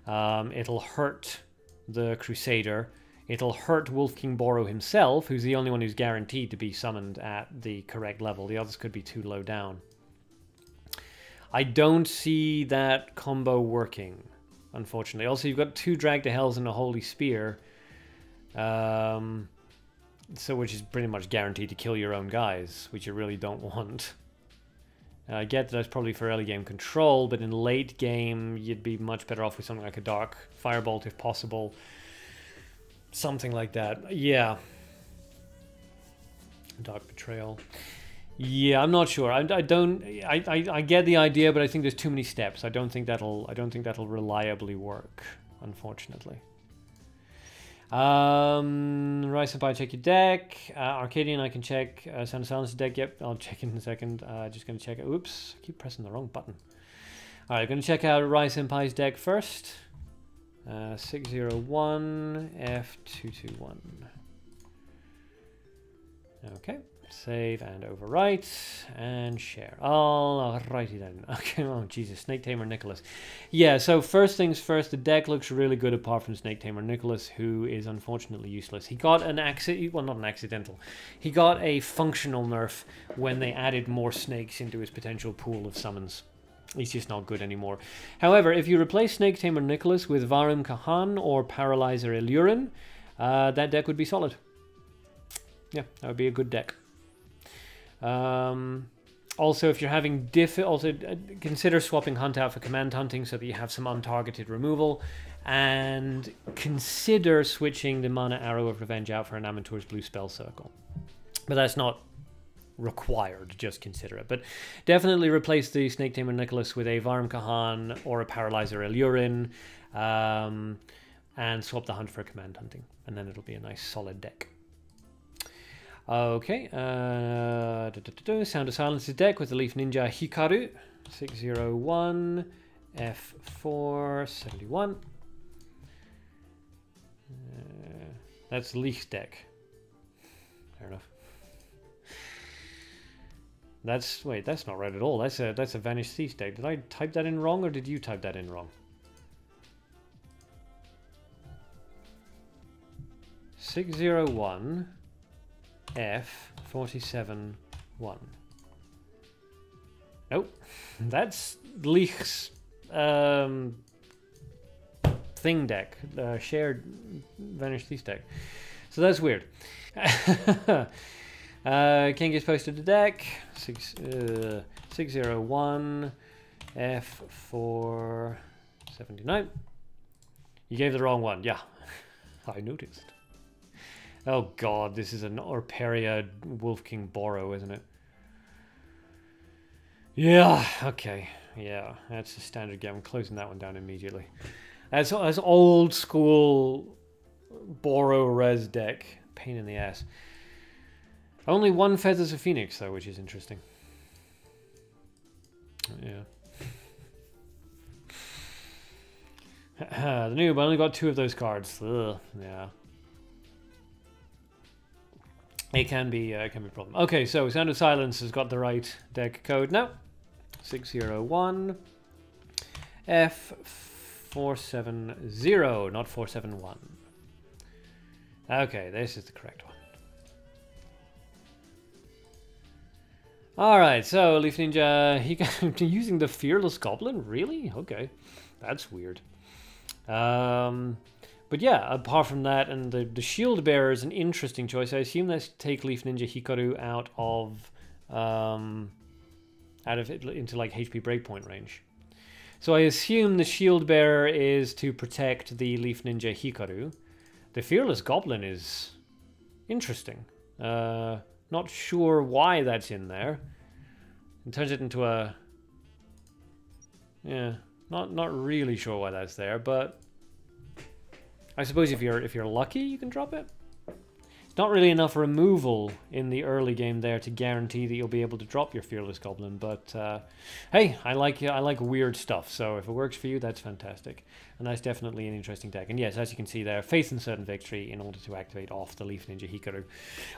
It'll hurt the Crusader. It'll hurt Wolf King Borrow himself, who's the only one who's guaranteed to be summoned at the correct level. The others could be too low down. I don't see that combo working, unfortunately. Also, you've got 2 Drag to Hells and a Holy Spear. So which is pretty much guaranteed to kill your own guys, which you really don't want. I get that that's probably for early game control, but in late game, you'd be much better off with something like a Dark Firebolt if possible. Something like that. Yeah. Dark Betrayal. Yeah, I'm not sure. I get the idea, but I think there's too many steps. I don't think that'll reliably work, unfortunately. Rise Empire, check your deck. Arcadean, I can check. Sound of Silence deck. Yep, I'll check in a second. Just gonna check it. Oops, I keep pressing the wrong button. All right, gonna check out Rise Empire's deck first. 601 F221. Okay. Save and overwrite and share. All righty then. Okay, oh Jesus, Snake Tamer Nicholas. Yeah, so first things first, the deck looks really good apart from Snake Tamer Nicholas, who is unfortunately useless. He got an well, not an accidental. He got a functional nerf when they added more snakes into his potential pool of summons. He's just not good anymore. However, if you replace Snake Tamer Nicholas with Varum Kahan or Paralyzer Illurin, that deck would be solid. Yeah, that would be a good deck. Also, if you're having consider swapping Hunt out for Command Hunting so that you have some untargeted removal, and consider switching the Mana Arrow of Revenge out for an Amantur's Blue Spell Circle. But that's not required, just consider it. But definitely replace the Snake Tamer Nicholas with a Varum Kahan or a Paralyzer Illurin, and swap the Hunt for Command Hunting, and then it'll be a nice solid deck. Okay, Sound of Silence's deck with the Leaf Ninja Hikaru, 601 F471. That's Leaf's deck. Fair enough. Wait, that's not right at all. That's a Vanished Thief's deck. Did I type that in wrong, or did you type that in wrong? 601 F471. Nope, that's Leech's thing deck, shared Vanished Thief deck. So that's weird. King gets posted to deck. 601 F479. You gave the wrong one. Yeah, I noticed. Oh god, this is an Orperia Wolf King Borrow, isn't it? Yeah, okay. Yeah, that's a standard game. I'm closing that one down immediately. That's old school Borrow res deck. Pain in the ass. Only 1 Feathers of Phoenix, though, which is interesting. Yeah. The noob, I only got 2 of those cards. Ugh, yeah. It can be a problem. Okay, so Sound of Silence has got the right deck code now. 601 F470, not 471. Okay, this is the correct one. Alright, so Leaf Ninja, he got using the Fearless Goblin? Really? Okay, that's weird. But yeah, apart from that, and the Shield Bearer is an interesting choice. I assume let's take Leaf Ninja Hikaru out of it into like HP Breakpoint range. So I assume the Shield Bearer is to protect the Leaf Ninja Hikaru. The Fearless Goblin is interesting. Not sure why that's in there. It turns it into a... Yeah, not really sure why that's there, but I suppose if you're lucky, you can drop it. It's not really enough removal in the early game there to guarantee that you'll be able to drop your Fearless Goblin, but hey, I like weird stuff, so if it works for you, that's fantastic. And that's definitely an interesting deck. And yes, as you can see there, Faith in Certain Victory in order to activate off the Leaf Ninja Hikaru.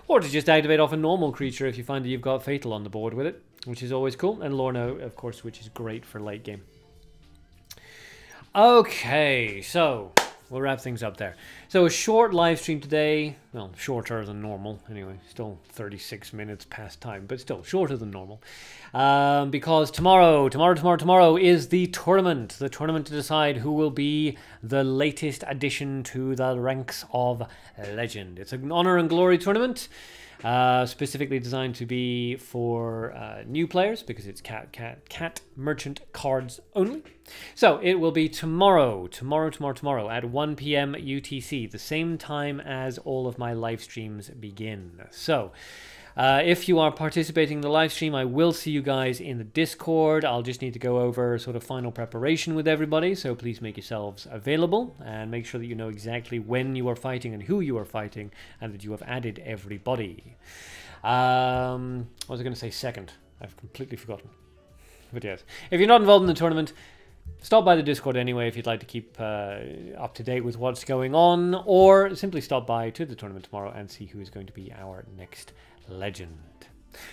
Or to just activate off a normal creature if you find that you've got Fatal on the board with it, which is always cool. And Lorna, of course, which is great for late game. Okay, so we'll wrap things up there. So a short live stream today, well, shorter than normal anyway, still 36 minutes past time, but still shorter than normal. Because tomorrow is the tournament to decide who will be the latest addition to the ranks of Legend. It's an honor and glory tournament. Specifically designed to be for new players because it's cat merchant cards only. So it will be tomorrow at 1 p.m. UTC, the same time as all of my live streams begin. So if you are participating in the live stream, I will see you guys in the Discord. I'll just need to go over sort of final preparation with everybody, so please make yourselves available and make sure that you know exactly when you are fighting and who you are fighting and that you have added everybody. What was I going to say second? I've completely forgotten. But yes, if you're not involved in the tournament, stop by the Discord anyway if you'd like to keep up to date with what's going on, or simply stop by to the tournament tomorrow and see who is going to be our next Legend.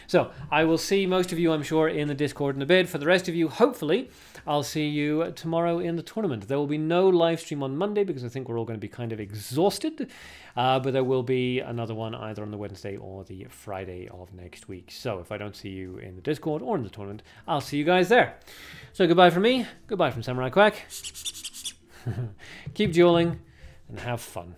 So I will see most of you, I'm sure, in the Discord in a bit. For the rest of you, hopefully I'll see you tomorrow in the tournament. There will be no live stream on Monday because I think we're all going to be kind of exhausted, but there will be another one either on the Wednesday or the Friday of next week. So if I don't see you in the Discord or in the tournament, I'll see you guys there. So goodbye from me, goodbye from Samurai Quack. Keep dueling and have fun.